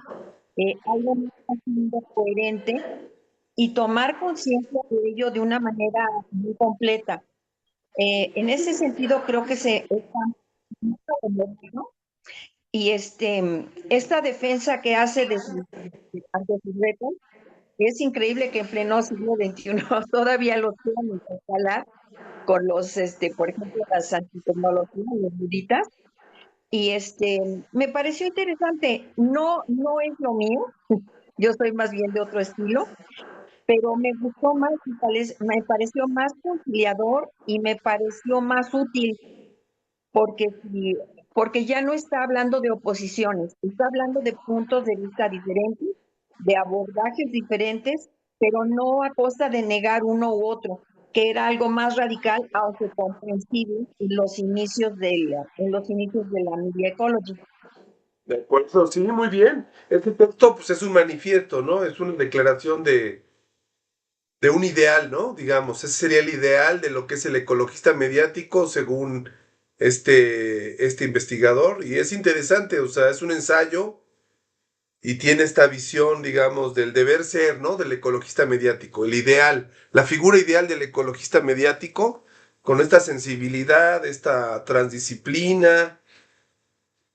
algo no está siendo coherente y tomar conciencia de ello de una manera muy completa. En ese sentido, creo que se está mucho de moda, y esta defensa que hace ante sus retos, es increíble que en pleno siglo XXI todavía lo quieran intercalar con por ejemplo, las antitecnologías, los buditas. Y me pareció interesante. No, no es lo mío. Yo soy más bien de otro estilo, pero me gustó más, me pareció más conciliador y me pareció más útil porque, porque ya no está hablando de oposiciones, está hablando de puntos de vista diferentes, de abordajes diferentes, pero no a costa de negar uno u otro, que era algo más radical, aunque comprensible en los inicios de la Media Ecology. De acuerdo, sí, muy bien. Este texto pues, es un manifiesto, ¿no? Es una declaración de un ideal, ¿no? Digamos, ese sería el ideal de lo que es el ecologista mediático según este investigador. Y es interesante, o sea, es un ensayo y tiene esta visión, digamos, del deber ser, ¿no? Del ecologista mediático, el ideal, la figura ideal del ecologista mediático, con esta sensibilidad, esta transdisciplina,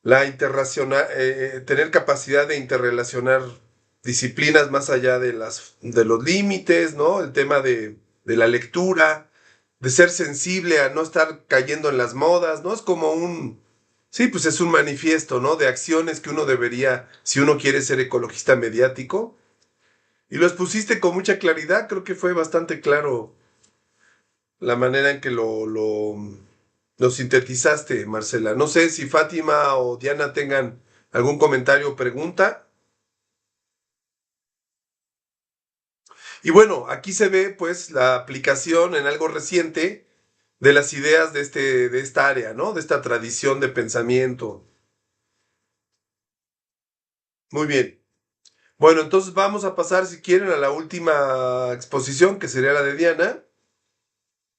tener capacidad de interrelacionar disciplinas más allá de los límites, ¿no? El tema de la lectura, de ser sensible a no estar cayendo en las modas, ¿no? Es como sí, pues es un manifiesto, ¿no? De acciones que uno debería, si uno quiere ser ecologista mediático. Y lo expusiste con mucha claridad, creo que fue bastante claro la manera en que lo sintetizaste, Marcela. No sé si Fátima o Diana tengan algún comentario o pregunta. Y bueno, aquí se ve pues la aplicación en algo reciente de las ideas de esta área, ¿no? De esta tradición de pensamiento. Muy bien. Bueno, entonces vamos a pasar, si quieren, a la última exposición, que sería la de Diana,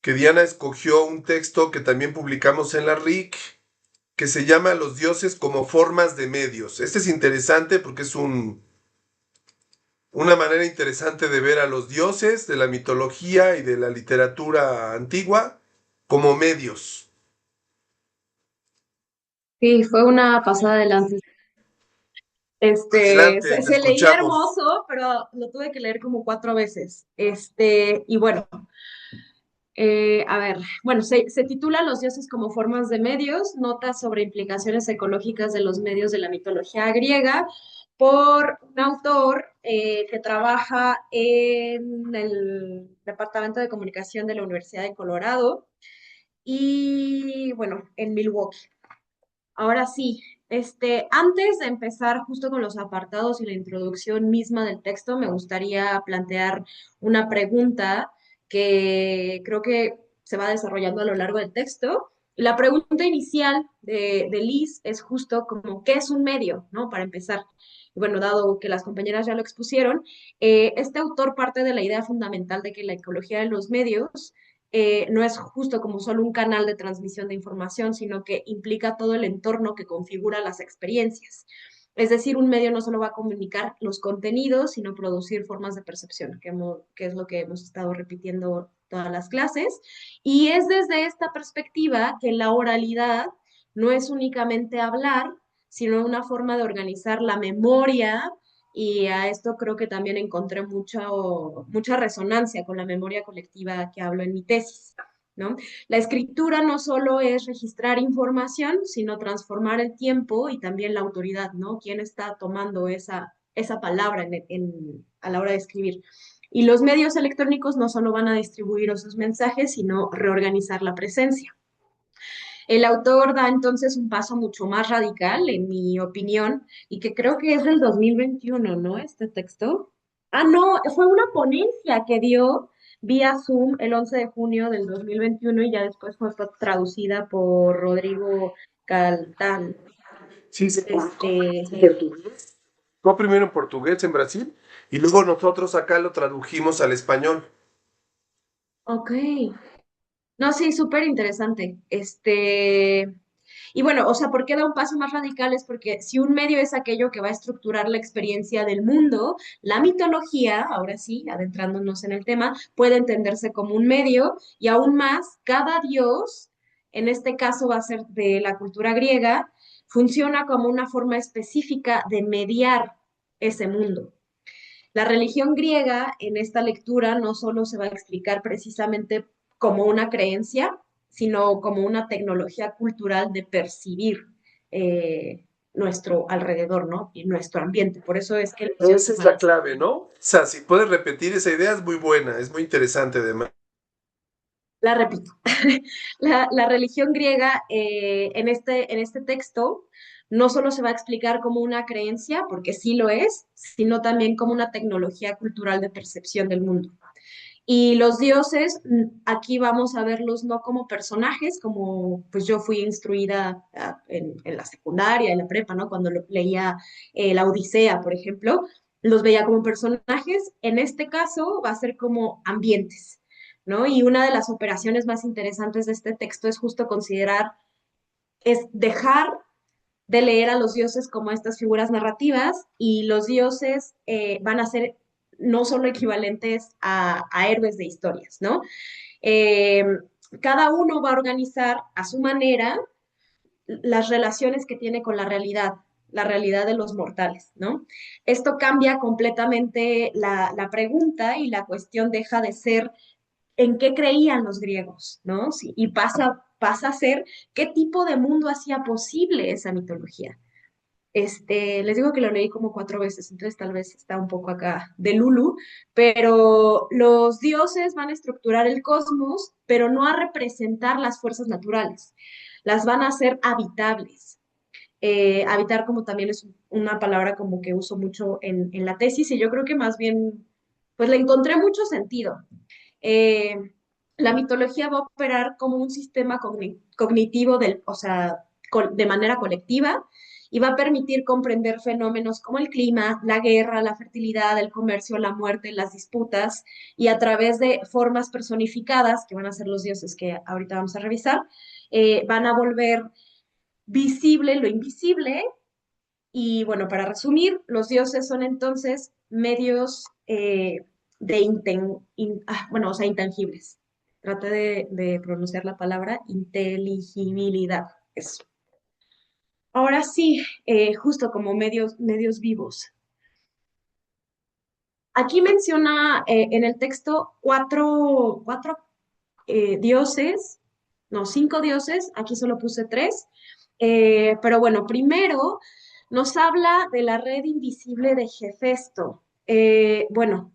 que Diana escogió un texto que también publicamos en la RIC, que se llama Los dioses como formas de medios. Este es interesante porque es una manera interesante de ver a los dioses de la mitología y de la literatura antigua como medios. Sí, fue una pasada de lances. Adelante, te Se leía escuchamos. hermoso, pero lo tuve que leer como 4 veces. Y bueno, a ver, bueno, se titula Los dioses como formas de medios, notas sobre implicaciones ecológicas de los medios de la mitología griega, por un autor que trabaja en el Departamento de Comunicación de la Universidad de Colorado y, bueno, en Milwaukee. Ahora sí, antes de empezar justo con los apartados y la introducción misma del texto, me gustaría plantear una pregunta que creo que se va desarrollando a lo largo del texto. Y la pregunta inicial de Liz es justo como, ¿qué es un medio? ¿No? Para empezar. Y bueno, dado que las compañeras ya lo expusieron, este autor parte de la idea fundamental de que la ecología de los medios no es justo como solo un canal de transmisión de información, sino que implica todo el entorno que configura las experiencias. Es decir, un medio no solo va a comunicar los contenidos, sino producir formas de percepción, que es lo que hemos estado repitiendo todas las clases. Y es desde esta perspectiva que la oralidad no es únicamente hablar, sino una forma de organizar la memoria, y a esto creo que también encontré mucha resonancia con la memoria colectiva que hablo en mi tesis. ¿no? La escritura no solo es registrar información, sino transformar el tiempo y también la autoridad, ¿no? ¿Quién está tomando esa palabra a la hora de escribir? Y los medios electrónicos no solo van a distribuir esos mensajes, sino reorganizar la presencia. El autor da entonces un paso mucho más radical, en mi opinión, y que creo que es del 2021, ¿no? Este texto. Ah, no, fue una ponencia que dio vía Zoom el 11 de junio del 2021 y ya después fue traducida por Rodrigo Caltán. Sí, se publicó Este, en portugués. Fue primero en portugués en Brasil y luego nosotros acá lo tradujimos al español. ok. No, sí, súper interesante. Y bueno, o sea, ¿por qué da un paso más radical? Es porque si un medio es aquello que va a estructurar la experiencia del mundo, la mitología, ahora sí, adentrándonos en el tema, puede entenderse como un medio y aún más, cada dios, en este caso va a ser de la cultura griega, funciona como una forma específica de mediar ese mundo. La religión griega en esta lectura no solo se va a explicar precisamente como una creencia, sino como una tecnología cultural de percibir nuestro alrededor, ¿no? Y nuestro ambiente. Por eso es que los Esa dioses es van la a ser. clave, ¿no? O sea, si puedes repetir esa idea es muy buena, es muy interesante además. La repito. La religión griega en este texto no solo se va a explicar como una creencia, porque sí lo es, sino también como una tecnología cultural de percepción del mundo. Y los dioses, aquí vamos a verlos no como personajes, como pues yo fui instruida en la secundaria, en la prepa, ¿no? Cuando leía la Odisea, por ejemplo, los veía como personajes. En este caso va a ser como ambientes, ¿no? Y una de las operaciones más interesantes de este texto es justo considerar, es dejar de leer a los dioses como estas figuras narrativas y los dioses van a ser no solo equivalentes a héroes de historias, ¿no? Eh, Cada uno va a organizar a su manera las relaciones que tiene con la realidad de los mortales, ¿no? Esto cambia completamente la pregunta y la cuestión deja de ser en qué creían los griegos, ¿no? Sí, y pasa a ser qué tipo de mundo hacía posible esa mitología. Les digo que lo leí como 4 veces, entonces tal vez está un poco acá de Lulu, pero los dioses van a estructurar el cosmos, pero no a representar las fuerzas naturales, las van a hacer habitables. Habitar como también es una palabra como que uso mucho en la tesis y yo creo que más bien, pues le encontré mucho sentido. Eh, la mitología va a operar como un sistema cognitivo o sea, de manera colectiva y va a permitir comprender fenómenos como el clima, la guerra, la fertilidad, el comercio, la muerte, las disputas y a través de formas personificadas, que van a ser los dioses que ahorita vamos a revisar, van a volver visible lo invisible. Y bueno, para resumir, los dioses son entonces medios bueno, o sea, intangibles. Trate de pronunciar la palabra inteligibilidad. Eso. Ahora sí, justo como medios vivos. Aquí menciona en el texto cuatro dioses, no, 5 dioses, aquí solo puse 3. Pero bueno, primero nos habla de la red invisible de Hefesto. Bueno,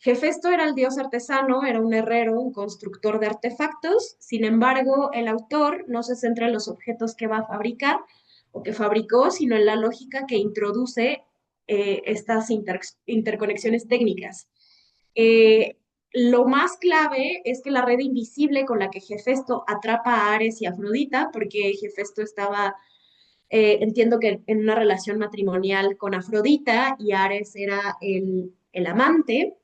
Hefesto era el dios artesano, era un herrero, un constructor de artefactos. Sin embargo, el autor no se centra en los objetos que va a fabricar o que fabricó, sino en la lógica que introduce estas interconexiones técnicas. Eh, lo más clave es que la red invisible con la que Hefesto atrapa a Ares y Afrodita, porque Hefesto estaba, entiendo que en una relación matrimonial con Afrodita y Ares era el amante,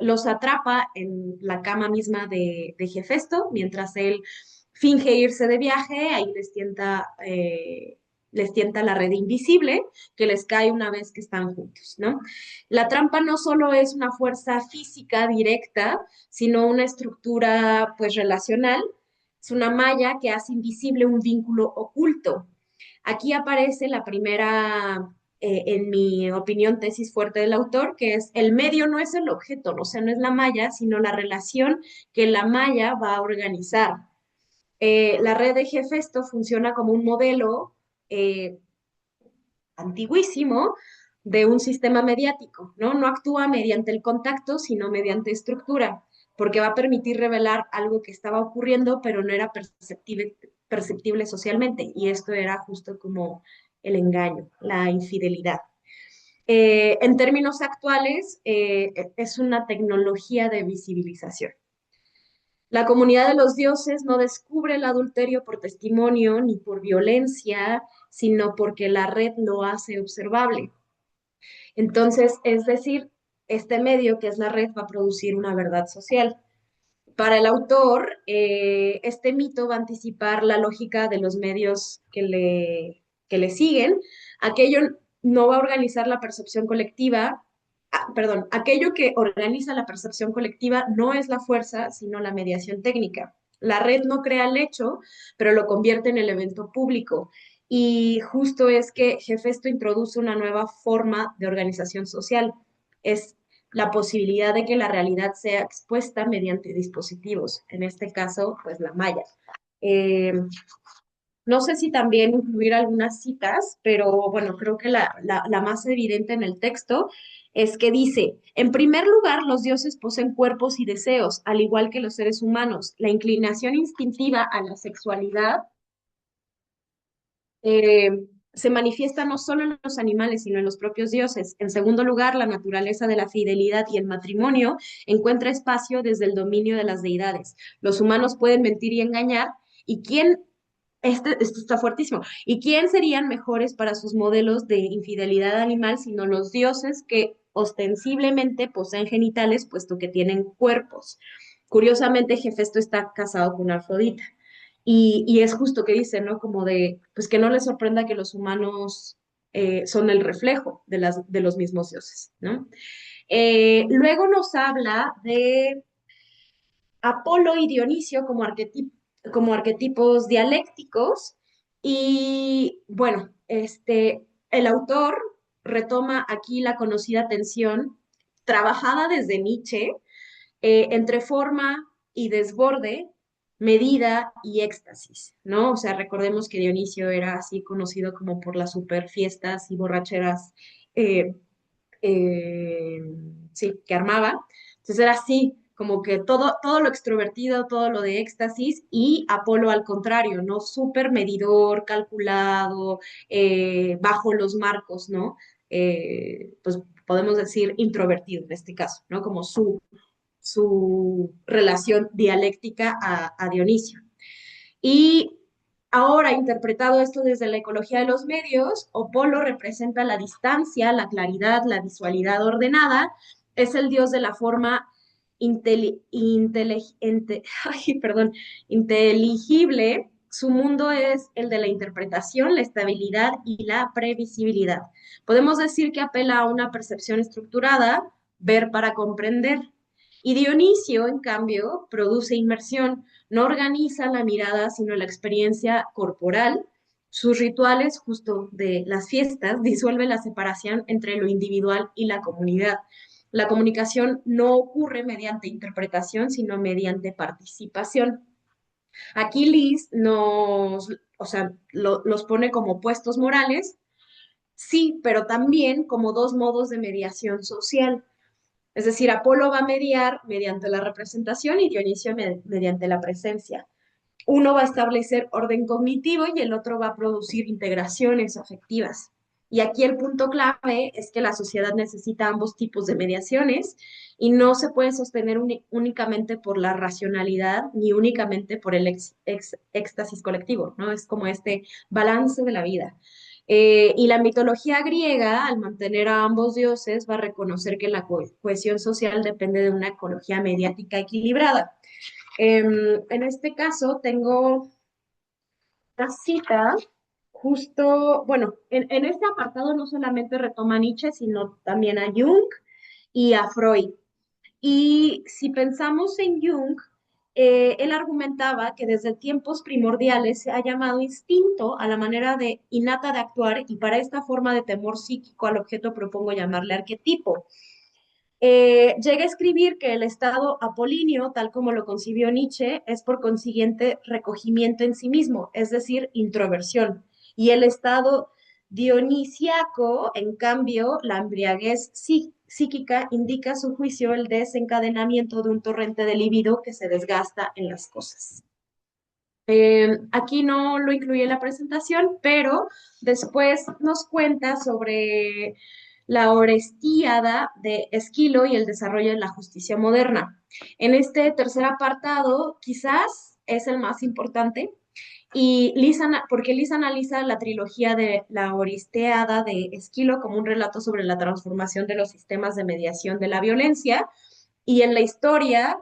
los atrapa en la cama misma de Hefesto, mientras él finge irse de viaje, ahí les tienta la red invisible que les cae una vez que están juntos, ¿no? La trampa no solo es una fuerza física directa, sino una estructura pues relacional, es una malla que hace invisible un vínculo oculto. Aquí aparece la primera en mi opinión, tesis fuerte del autor, que es el medio no es el objeto, ¿no? O sea, no es la malla, sino la relación que la malla va a organizar. La red de Hefesto funciona como un modelo eh, antiguísimo de un sistema mediático, ¿no? No actúa mediante el contacto, sino mediante estructura, porque va a permitir revelar algo que estaba ocurriendo, pero no era perceptible socialmente, y esto era justo como el engaño, la infidelidad. En términos actuales, es una tecnología de visibilización. La comunidad de los dioses no descubre el adulterio por testimonio ni por violencia, sino porque la red lo hace observable. Entonces, es decir, este medio que es la red va a producir una verdad social. Para el autor, este mito va a anticipar la lógica de los medios que le siguen. Aquello no va a organizar la percepción colectiva, perdón, aquello que organiza la percepción colectiva no es la fuerza, sino la mediación técnica. La red no crea el hecho, pero lo convierte en el evento público. Y justo es que Hefesto introduce una nueva forma de organización social. Es la posibilidad de que la realidad sea expuesta mediante dispositivos, en este caso, pues la malla. Eh, no sé si también incluir algunas citas, pero bueno, creo que la más evidente en el texto es que dice, en primer lugar, los dioses poseen cuerpos y deseos, al igual que los seres humanos. La inclinación instintiva a la sexualidad eh, se manifiesta no solo en los animales, sino en los propios dioses. En segundo lugar, la naturaleza de la fidelidad y el matrimonio encuentra espacio desde el dominio de las deidades. Los humanos pueden mentir y engañar, ¿y quién? Esto está fuertísimo. ¿Y quién serían mejores para sus modelos de infidelidad animal sino los dioses que ostensiblemente poseen genitales, puesto que tienen cuerpos? Curiosamente, Hefesto está casado con Afrodita. Y es justo que dice, ¿no? Como de, pues que no le sorprenda que los humanos son el reflejo de los mismos dioses, ¿no? Luego nos habla de Apolo y Dionisio como arquetipos dialécticos y bueno, el autor retoma aquí la conocida tensión trabajada desde Nietzsche entre forma y desborde, medida y éxtasis, ¿no? O sea, recordemos que Dionisio era así conocido como por las super fiestas y borracheras, eh, eh, sí, que armaba. Entonces era así, como que todo lo extrovertido, todo lo de éxtasis y Apolo al contrario, ¿no? Súper medidor, calculado, bajo los marcos, ¿no? Pues podemos decir introvertido en este caso, ¿no? Como su relación dialéctica a Dionisio. Y ahora, interpretado esto desde la ecología de los medios, Apolo representa la distancia, la claridad, la visualidad ordenada, es el dios de la forma ay, perdón, inteligible. Su mundo es el de la interpretación, la estabilidad y la previsibilidad. Podemos decir que apela a una percepción estructurada, ver para comprender. Y Dionisio, en cambio, produce inmersión, no organiza la mirada, sino la experiencia corporal. Sus rituales, justo de las fiestas, disuelven la separación entre lo individual y la comunidad. La comunicación no ocurre mediante interpretación, sino mediante participación. Aquí Liz o sea, los pone como opuestos morales, sí, pero también como dos modos de mediación social. Es decir, Apolo va a mediar mediante la representación y Dionisio mediante la presencia. Uno va a establecer orden cognitivo y el otro va a producir integraciones afectivas. Y aquí el punto clave es que la sociedad necesita ambos tipos de mediaciones y no se puede sostener únicamente por la racionalidad ni únicamente por el éxtasis colectivo, ¿no? Es como este balance de la vida. Y la mitología griega, al mantener a ambos dioses, va a reconocer que la cohesión social depende de una ecología mediática equilibrada. En este caso tengo una cita justo, bueno, en este apartado no solamente retoma a Nietzsche, sino también a Jung y a Freud. Y si pensamos en Jung, él argumentaba que desde tiempos primordiales se ha llamado instinto a la manera de innata de actuar y para esta forma de temor psíquico al objeto propongo llamarle arquetipo. Llega a escribir que el estado apolíneo, tal como lo concibió Nietzsche, es por consiguiente recogimiento en sí mismo, es decir, introversión. Y el estado dionisiaco, en cambio, la embriaguez psíquica indica a su juicio el desencadenamiento de un torrente de libido que se desgasta en las cosas. Aquí no lo incluye en la presentación, pero después nos cuenta sobre la Orestíada de Esquilo y el desarrollo de la justicia moderna. En este tercer apartado, quizás es el más importante, y porque Liz analiza la trilogía de la Orestíada de Esquilo como un relato sobre la transformación de los sistemas de mediación de la violencia, y en la historia,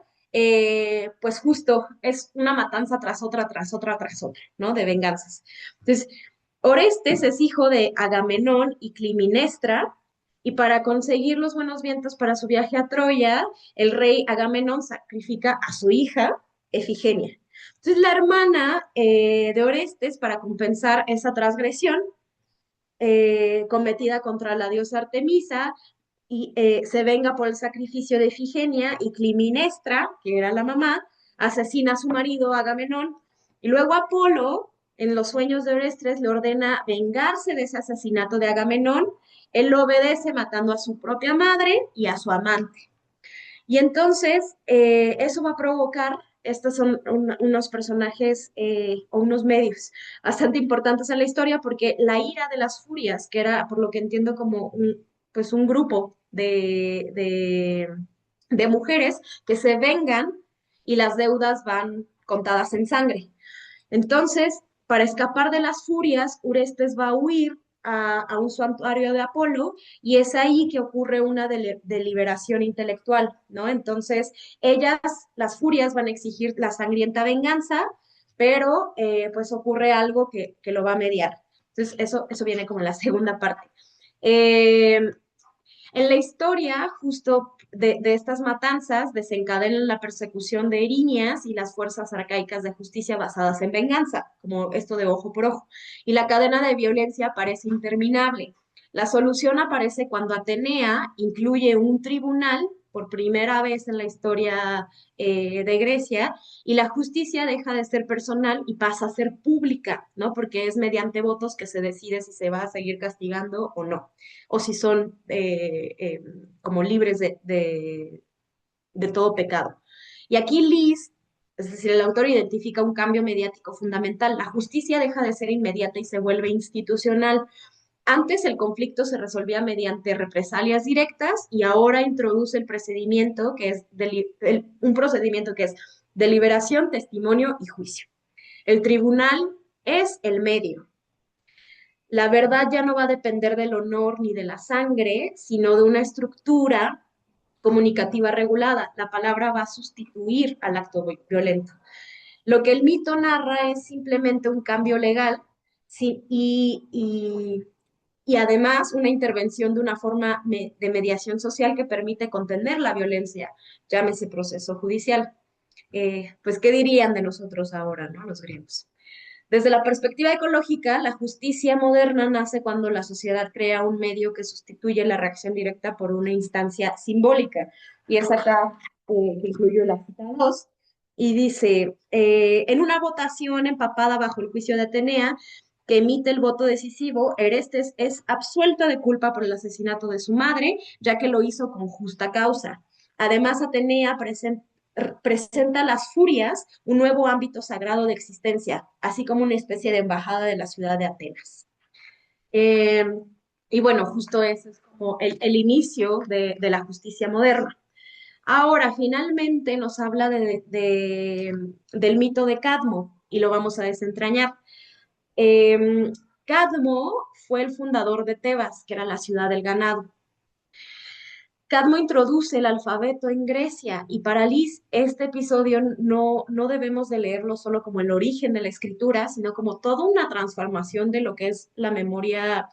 pues justo es una matanza tras otra, tras otra, tras otra, ¿no? De venganzas. Entonces, Orestes es hijo de Agamenón y Climinestra, y para conseguir los buenos vientos para su viaje a Troya, el rey Agamenón sacrifica a su hija, Efigenia. Entonces, la hermana de Orestes, para compensar esa transgresión cometida contra la diosa Artemisa, y se venga por el sacrificio de Ifigenia y Climinestra, que era la mamá, asesina a su marido Agamenón y luego Apolo, en los sueños de Orestes, le ordena vengarse de ese asesinato de Agamenón. Él lo obedece matando a su propia madre y a su amante. Y entonces eso va a provocar, estos son unos personajes o unos medios bastante importantes en la historia porque la ira de las furias, que era por lo que entiendo como pues un grupo de mujeres que se vengan y las deudas van contadas en sangre. Entonces, para escapar de las furias, Orestes va a huir a un santuario de Apolo y es ahí que ocurre una deliberación intelectual, ¿no? Entonces, ellas, las furias, van a exigir la sangrienta venganza, pero pues ocurre algo que lo va a mediar. Entonces, eso viene como en la segunda parte. Eh, en la historia, justo de estas matanzas, desencadenan la persecución de Eriñas y las fuerzas arcaicas de justicia basadas en venganza, como esto de ojo por ojo. Y la cadena de violencia parece interminable. La solución aparece cuando Atenea incluye un tribunal por primera vez en la historia de Grecia y la justicia deja de ser personal y pasa a ser pública, ¿no? Porque es mediante votos que se decide si se va a seguir castigando o no o si son como libres de todo pecado. Y aquí Liz, es decir, el autor identifica un cambio mediático fundamental. La justicia deja de ser inmediata y se vuelve institucional. Antes el conflicto se resolvía mediante represalias directas y ahora introduce el procedimiento que es un procedimiento que es deliberación, testimonio y juicio. El tribunal es el medio, la verdad ya no va a depender del honor ni de la sangre, sino de una estructura comunicativa regulada. La palabra va a sustituir al acto violento. Lo que el mito narra es simplemente un cambio legal sí, y además una intervención de una forma de mediación social que permite contener la violencia, llámese proceso judicial. Pues, ¿qué dirían de nosotros ahora, no? Los griegos. Desde la perspectiva ecológica, la justicia moderna nace cuando la sociedad crea un medio que sustituye la reacción directa por una instancia simbólica. Y es acá que incluyo la cita 2. Y dice, en una votación empapada bajo el juicio de Atenea, que emite el voto decisivo, Orestes es absuelto de culpa por el asesinato de su madre, ya que lo hizo con justa causa. Además, Atenea presenta a las furias un nuevo ámbito sagrado de existencia, así como una especie de embajada de la ciudad de Atenas. Eh, y bueno, justo ese es como el inicio de la justicia moderna. Ahora, finalmente nos habla del mito de Cadmo y lo vamos a desentrañar. Cadmo fue el fundador de Tebas, que era la ciudad del ganado. Cadmo introduce el alfabeto en Grecia y para Liz este episodio no debemos de leerlo solo como el origen de la escritura, sino como toda una transformación de lo que es la memoria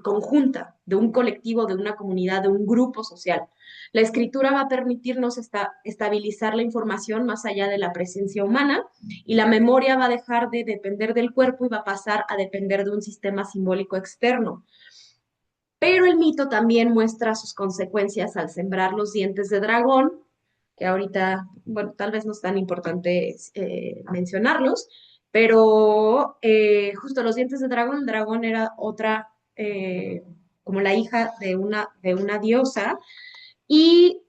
conjunta, de un colectivo, de una comunidad, de un grupo social. La escritura va a permitirnos estabilizar la información más allá de la presencia humana y la memoria va a dejar de depender del cuerpo y va a pasar a depender de un sistema simbólico externo. Pero el mito también muestra sus consecuencias al sembrar los dientes de dragón, que ahorita, bueno, tal vez no es tan importante mencionarlos, pero justo los dientes de dragón, el dragón era otra, como la hija de una diosa, y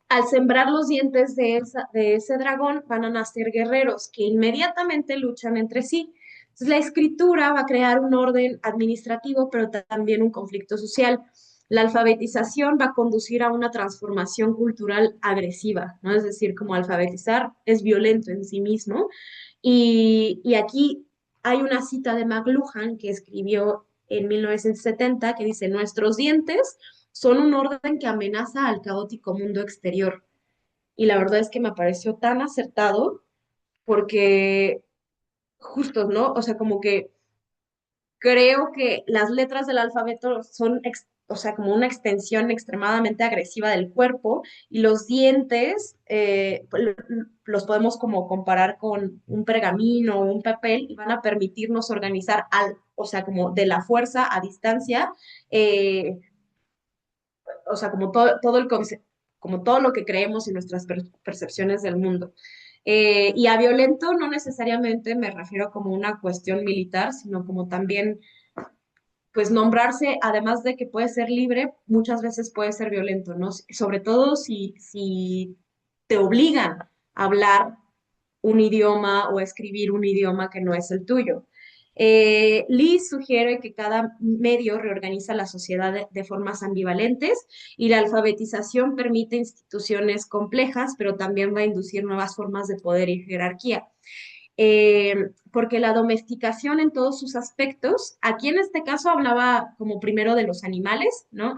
al sembrar los dientes de ese dragón van a nacer guerreros que inmediatamente luchan entre sí. Entonces, la escritura va a crear un orden administrativo, pero también un conflicto social. La alfabetización va a conducir a una transformación cultural agresiva, ¿no? Es decir, como alfabetizar es violento en sí mismo. Y aquí hay una cita de McLuhan que escribió en 1970 que dice, nuestros dientes son un orden que amenaza al caótico mundo exterior. Y la verdad es que me pareció tan acertado porque justo, ¿no? O sea, como que creo que las letras del alfabeto son, o sea, como una extensión extremadamente agresiva del cuerpo y los dientes los podemos como comparar con un pergamino o un papel y van a permitirnos organizar o sea, como de la fuerza a distancia, o sea, como todo el concepto, como todo lo que creemos y nuestras percepciones del mundo. Y a violento no necesariamente me refiero como una cuestión militar, sino como también, pues nombrarse, además de que puede ser libre, muchas veces puede ser violento, ¿no? Sobre todo si te obligan a hablar un idioma o escribir un idioma que no es el tuyo. Lee sugiere que cada medio reorganiza la sociedad de formas ambivalentes y la alfabetización permite instituciones complejas, pero también va a inducir nuevas formas de poder y jerarquía. Porque la domesticación en todos sus aspectos, aquí en este caso hablaba como primero de los animales, ¿no?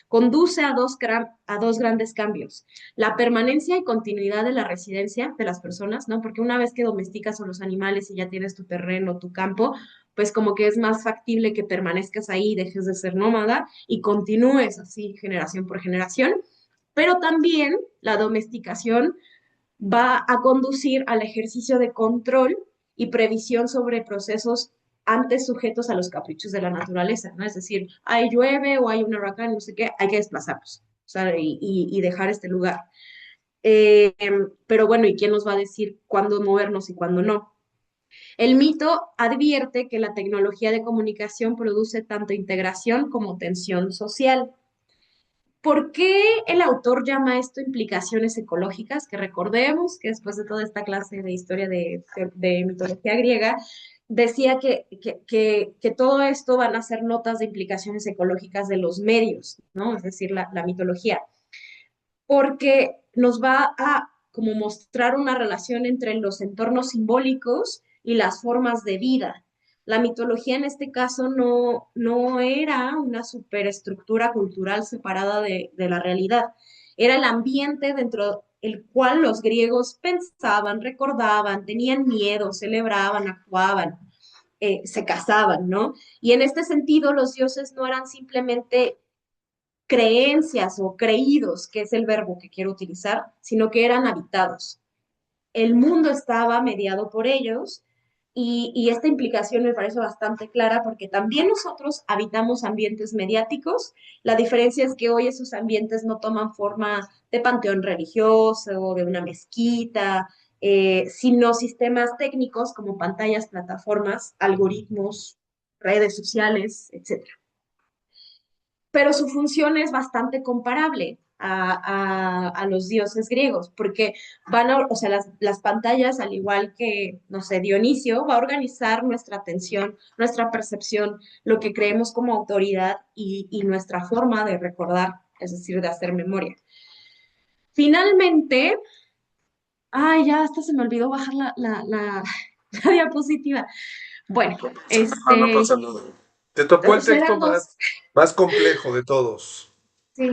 Conduce a dos grandes cambios, la permanencia y continuidad de la residencia de las personas, ¿no? Porque una vez que domesticas a los animales y ya tienes tu terreno, tu campo, pues como que es más factible que permanezcas ahí, dejes de ser nómada y continúes así generación por generación, pero también la domesticación va a conducir al ejercicio de control y previsión sobre procesos antes sujetos a los caprichos de la naturaleza, ¿no? Es decir, hay llueve o hay un huracán, no sé qué, hay que desplazarnos, o sea, y dejar este lugar. Eh, pero bueno, ¿y quién nos va a decir cuándo movernos y cuándo no? El mito advierte que la tecnología de comunicación produce tanto integración como tensión social. ¿Por qué el autor llama esto implicaciones ecológicas? Que recordemos que después de toda esta clase de historia de mitología griega, decía que todo esto van a ser notas de implicaciones ecológicas de los medios, ¿no? Es decir, la mitología, porque nos va a como mostrar una relación entre los entornos simbólicos y las formas de vida. La mitología en este caso no era una superestructura cultural separada de la realidad, era el ambiente dentro del cual los griegos pensaban, recordaban, tenían miedo, celebraban, actuaban, se casaban, ¿no? Y en este sentido los dioses no eran simplemente creencias o creídos, que es el verbo que quiero utilizar, sino que eran habitados. El mundo estaba mediado por ellos y esta implicación me parece bastante clara porque también nosotros habitamos ambientes mediáticos. La diferencia es que hoy esos ambientes no toman forma de panteón religioso o de una mezquita, sino sistemas técnicos como pantallas, plataformas, algoritmos, redes sociales, etcétera, pero su función es bastante comparable a los dioses griegos, porque o sea, las pantallas, al igual que, no sé, Dionisio, va a organizar nuestra atención, nuestra percepción, lo que creemos como autoridad y nuestra forma de recordar, es decir, de hacer memoria. Finalmente, ay, ya hasta se me olvidó bajar la diapositiva. Bueno, No pasa nada. Te tocó el texto eran dos, más complejo de todos. sí.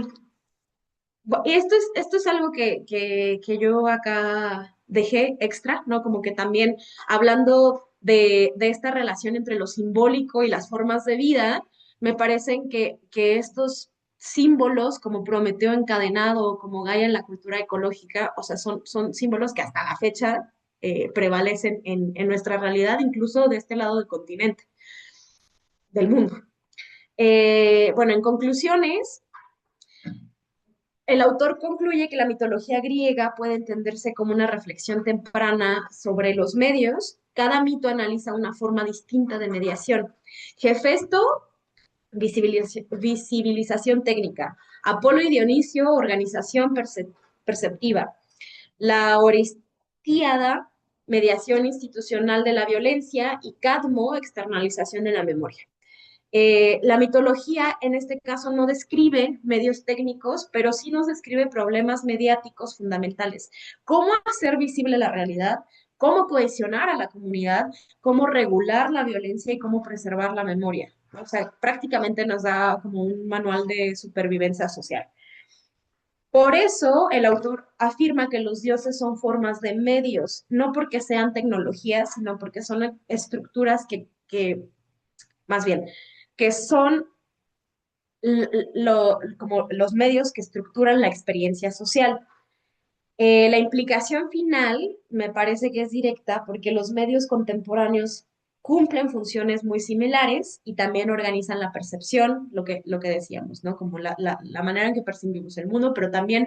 Esto es algo que yo acá dejé extra, ¿no? Como que también hablando de esta relación entre lo simbólico y las formas de vida, me parecen que estos símbolos como Prometeo encadenado o como Gaia en la cultura ecológica, o sea, son símbolos que hasta la fecha prevalecen en nuestra realidad, incluso de este lado del continente, del mundo. Bueno, en conclusiones, el autor concluye que la mitología griega puede entenderse como una reflexión temprana sobre los medios. Cada mito analiza una forma distinta de mediación. Hefesto, visibilización técnica. Apolo y Dionisio, organización perceptiva. La Orestíada, mediación institucional de la violencia. Y Cadmo, externalización de la memoria. La mitología en este caso no describe medios técnicos, pero sí nos describe problemas mediáticos fundamentales. Cómo hacer visible la realidad, cómo cohesionar a la comunidad, cómo regular la violencia y cómo preservar la memoria. O sea, prácticamente nos da como un manual de supervivencia social. Por eso el autor afirma que los dioses son formas de medios, no porque sean tecnologías, sino porque son estructuras que más bien, que son como los medios que estructuran la experiencia social. La implicación final me parece que es directa porque los medios contemporáneos cumplen funciones muy similares y también organizan la percepción, lo que decíamos, ¿no? Como la manera en que percibimos el mundo, pero también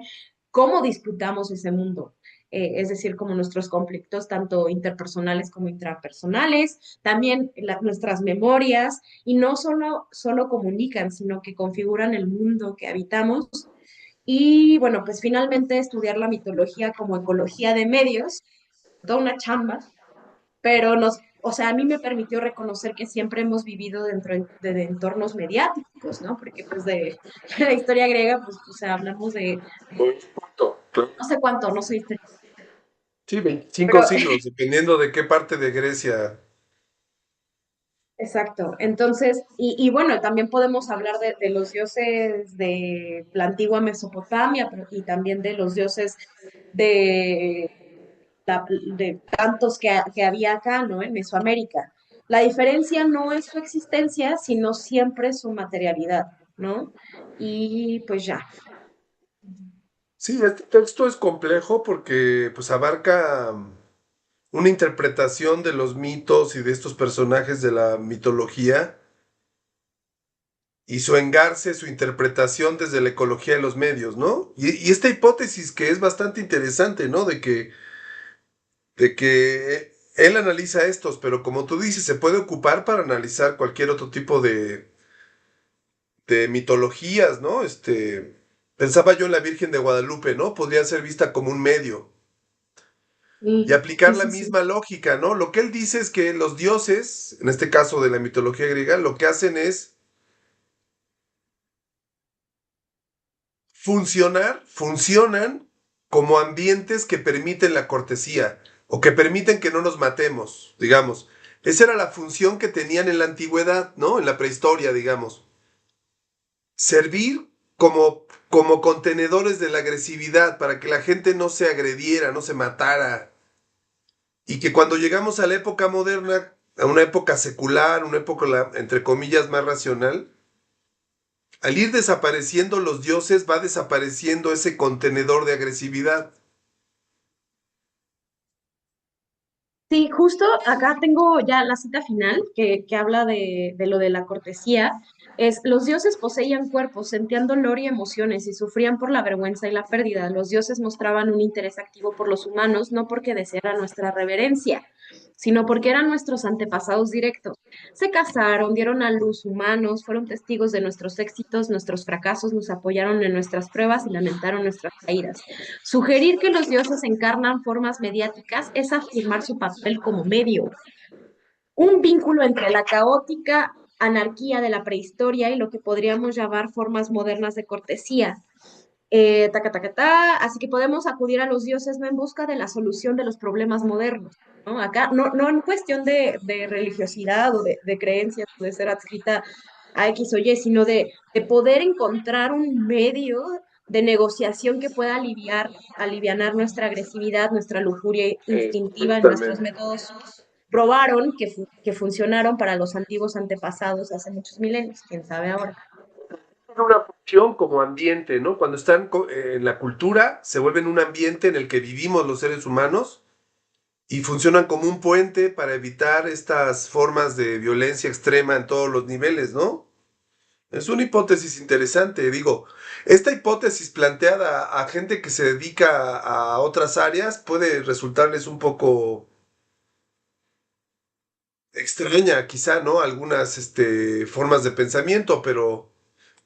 cómo disfrutamos ese mundo. Es decir, como nuestros conflictos, tanto interpersonales como intrapersonales, también nuestras memorias, y no solo comunican, sino que configuran el mundo que habitamos y bueno, pues finalmente estudiar la mitología como ecología de medios, toda una chamba, pero o sea, a mí me permitió reconocer que siempre hemos vivido dentro de entornos mediáticos, ¿no? Porque pues de la historia griega, pues, o sea, hablamos de Un punto, claro. no sé cuánto, no soy historia, Sí, 25 pero siglos, dependiendo de qué parte de Grecia. exacto. Entonces, y bueno, también podemos hablar de los dioses de la antigua Mesopotamia, y también de los dioses de, de tantos que había acá, ¿no? En Mesoamérica. La diferencia no es su existencia, sino siempre su materialidad, ¿no? Y pues ya. Sí, este texto es complejo porque pues abarca una interpretación de los mitos y de estos personajes de la mitología y su engarce, su interpretación desde la ecología de los medios, ¿no? Y esta hipótesis que es bastante interesante, ¿no? De que él analiza estos, pero como tú dices, se puede ocupar para analizar cualquier otro tipo de mitologías, ¿no? Pensaba yo en la Virgen de Guadalupe, ¿no? Podría ser vista como un medio y Sí, aplicar la sí, sí. misma lógica, ¿no? Lo que él dice es que los dioses, en este caso de la mitología griega, lo que hacen es funcionan como ambientes que permiten la cortesía o que permiten que no nos matemos, digamos. Esa era la función que tenían en la antigüedad, ¿no? En la prehistoria, digamos. Servir como contenedores de la agresividad para que la gente no se agrediera, no se matara. Y que cuando llegamos a la época moderna, a una época secular, una época, entre comillas, más racional, al ir desapareciendo los dioses, va desapareciendo ese contenedor de agresividad. Sí, justo acá tengo ya la cita final que habla de lo de la cortesía. Es, los dioses poseían cuerpos, sentían dolor y emociones y sufrían por la vergüenza y la pérdida. Los dioses mostraban un interés activo por los humanos, no porque desearan nuestra reverencia, sino porque eran nuestros antepasados directos. Se casaron, dieron a luz humanos, fueron testigos de nuestros éxitos, nuestros fracasos, nos apoyaron en nuestras pruebas y lamentaron nuestras caídas. Sugerir que los dioses encarnan formas mediáticas es afirmar su papel como medio, un vínculo entre la caótica anarquía de la prehistoria y lo que podríamos llamar formas modernas de cortesía. Taca, taca, ta. Así que podemos acudir a los dioses no en busca de la solución de los problemas modernos, ¿no? Acá, no en cuestión de religiosidad o de creencias, o de ser adscrita a X o Y, sino de poder encontrar un medio de negociación que pueda alivianar nuestra agresividad, nuestra lujuria instintiva en nuestros Exactamente. métodos probaron que funcionaron para los antiguos antepasados hace muchos milenios, quién sabe ahora. Una función como ambiente, ¿no? Cuando están en la cultura, se vuelven un ambiente en el que vivimos los seres humanos y funcionan como un puente para evitar estas formas de violencia extrema en todos los niveles, ¿no? Es una hipótesis interesante, digo, esta hipótesis planteada a gente que se dedica a otras áreas puede resultarles un poco extraña, quizá, ¿no? Algunas formas de pensamiento, pero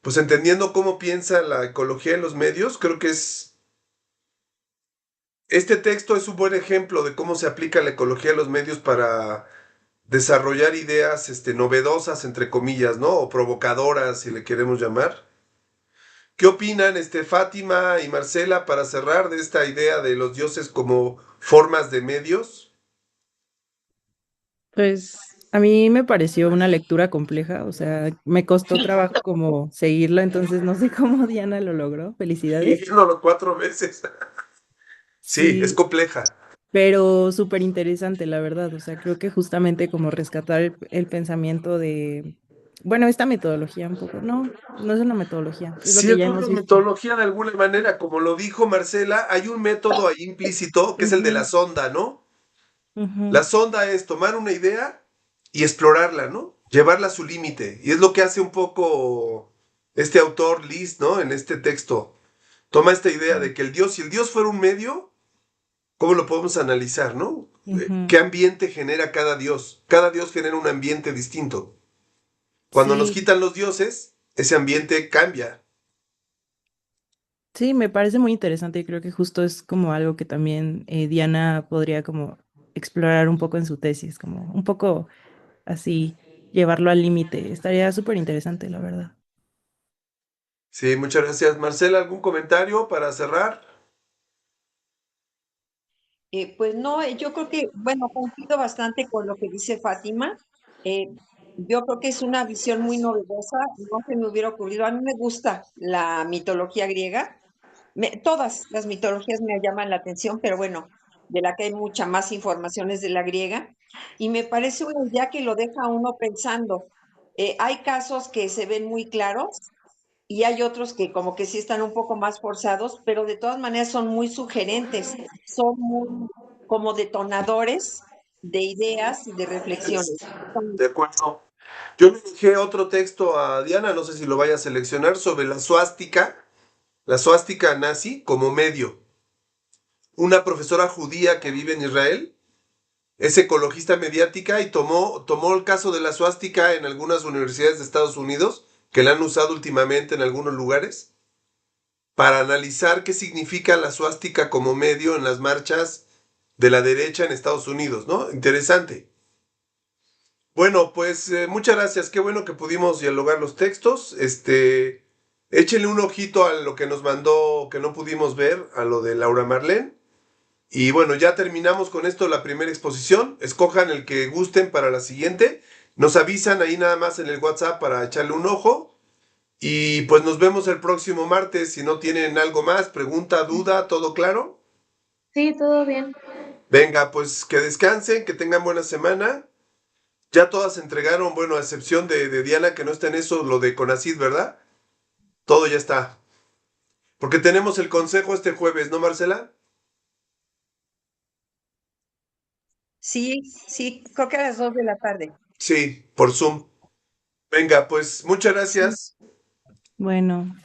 pues entendiendo cómo piensa la ecología de los medios, creo que este texto es un buen ejemplo de cómo se aplica la ecología de los medios para desarrollar ideas novedosas, entre comillas, ¿no? O provocadoras, si le queremos llamar. ¿Qué opinan Fátima y Marcela para cerrar de esta idea de los dioses como formas de medios? Pues a mí me pareció una lectura compleja, o sea, me costó trabajo como seguirla, entonces no sé cómo Diana lo logró. Y Felicidades. viéndolo 4 veces. Sí, es Sí, compleja. pero súper interesante, la verdad. O sea, creo que justamente como rescatar el pensamiento de, bueno, esta metodología un poco, no, no es una metodología, es lo Sí, que es ya una hemos visto. metodología de alguna manera, como lo dijo Marcela, hay un método ahí implícito que es el de la Ujú, sonda, ¿no? La ujú, sonda es tomar una idea y explorarla, ¿no? Llevarla a su límite. Y es lo que hace un poco este autor Liz, ¿no? En este texto. Toma esta idea de que si el Dios fuera un medio, ¿cómo lo podemos analizar, no? ujú. ¿Qué ambiente genera cada Dios? Cada Dios genera un ambiente distinto. Cuando nos Sí, quitan los dioses, ese ambiente cambia. sí, me parece muy interesante y creo que justo es como algo que también Diana podría como explorar un poco en su tesis, como un poco así, llevarlo al límite. Estaría súper interesante, la verdad. Sí, muchas gracias. Marcela, ¿algún comentario para cerrar? Pues no, yo creo que, bueno, coincido bastante con lo que dice Fátima. Eh, yo creo que es una visión muy novedosa, no se me hubiera ocurrido. A mí me gusta la mitología griega. Todas las mitologías me llaman la atención, pero bueno, de la que hay mucha más información es de la griega. Y me parece una idea que lo deja a uno pensando. Hay casos que se ven muy claros y hay otros que como que sí están un poco más forzados, pero de todas maneras son muy sugerentes, son muy como detonadores de ideas y de reflexiones. De acuerdo. Yo le dije otro texto a Diana, no sé si lo vaya a seleccionar, sobre la suástica nazi como medio. Una profesora judía que vive en Israel es ecologista mediática y tomó el caso de la suástica en algunas universidades de Estados Unidos, que la han usado últimamente en algunos lugares, para analizar qué significa la suástica como medio en las marchas de la derecha en Estados Unidos, ¿no? Interesante. Bueno, pues muchas gracias. Qué bueno que pudimos dialogar los textos. Échenle un ojito a lo que nos mandó, que no pudimos ver, a lo de Laura Marlene. Y bueno, ya terminamos con esto la primera exposición. Escojan el que gusten para la siguiente. Nos avisan ahí nada más en el WhatsApp para echarle un ojo. Y pues nos vemos el próximo martes. Si no tienen algo más, pregunta, duda, ¿todo claro? Sí, todo bien. Venga, pues que descansen, que tengan buena semana. Ya todas entregaron, bueno, a excepción de Diana, que no está en eso, lo de Conacid, ¿verdad? Todo ya está. Porque tenemos el consejo este jueves, ¿no, Marcela? Sí, sí, creo que a las 2 de la tarde. Sí, por Zoom. Venga, pues muchas Sí. gracias. Bueno,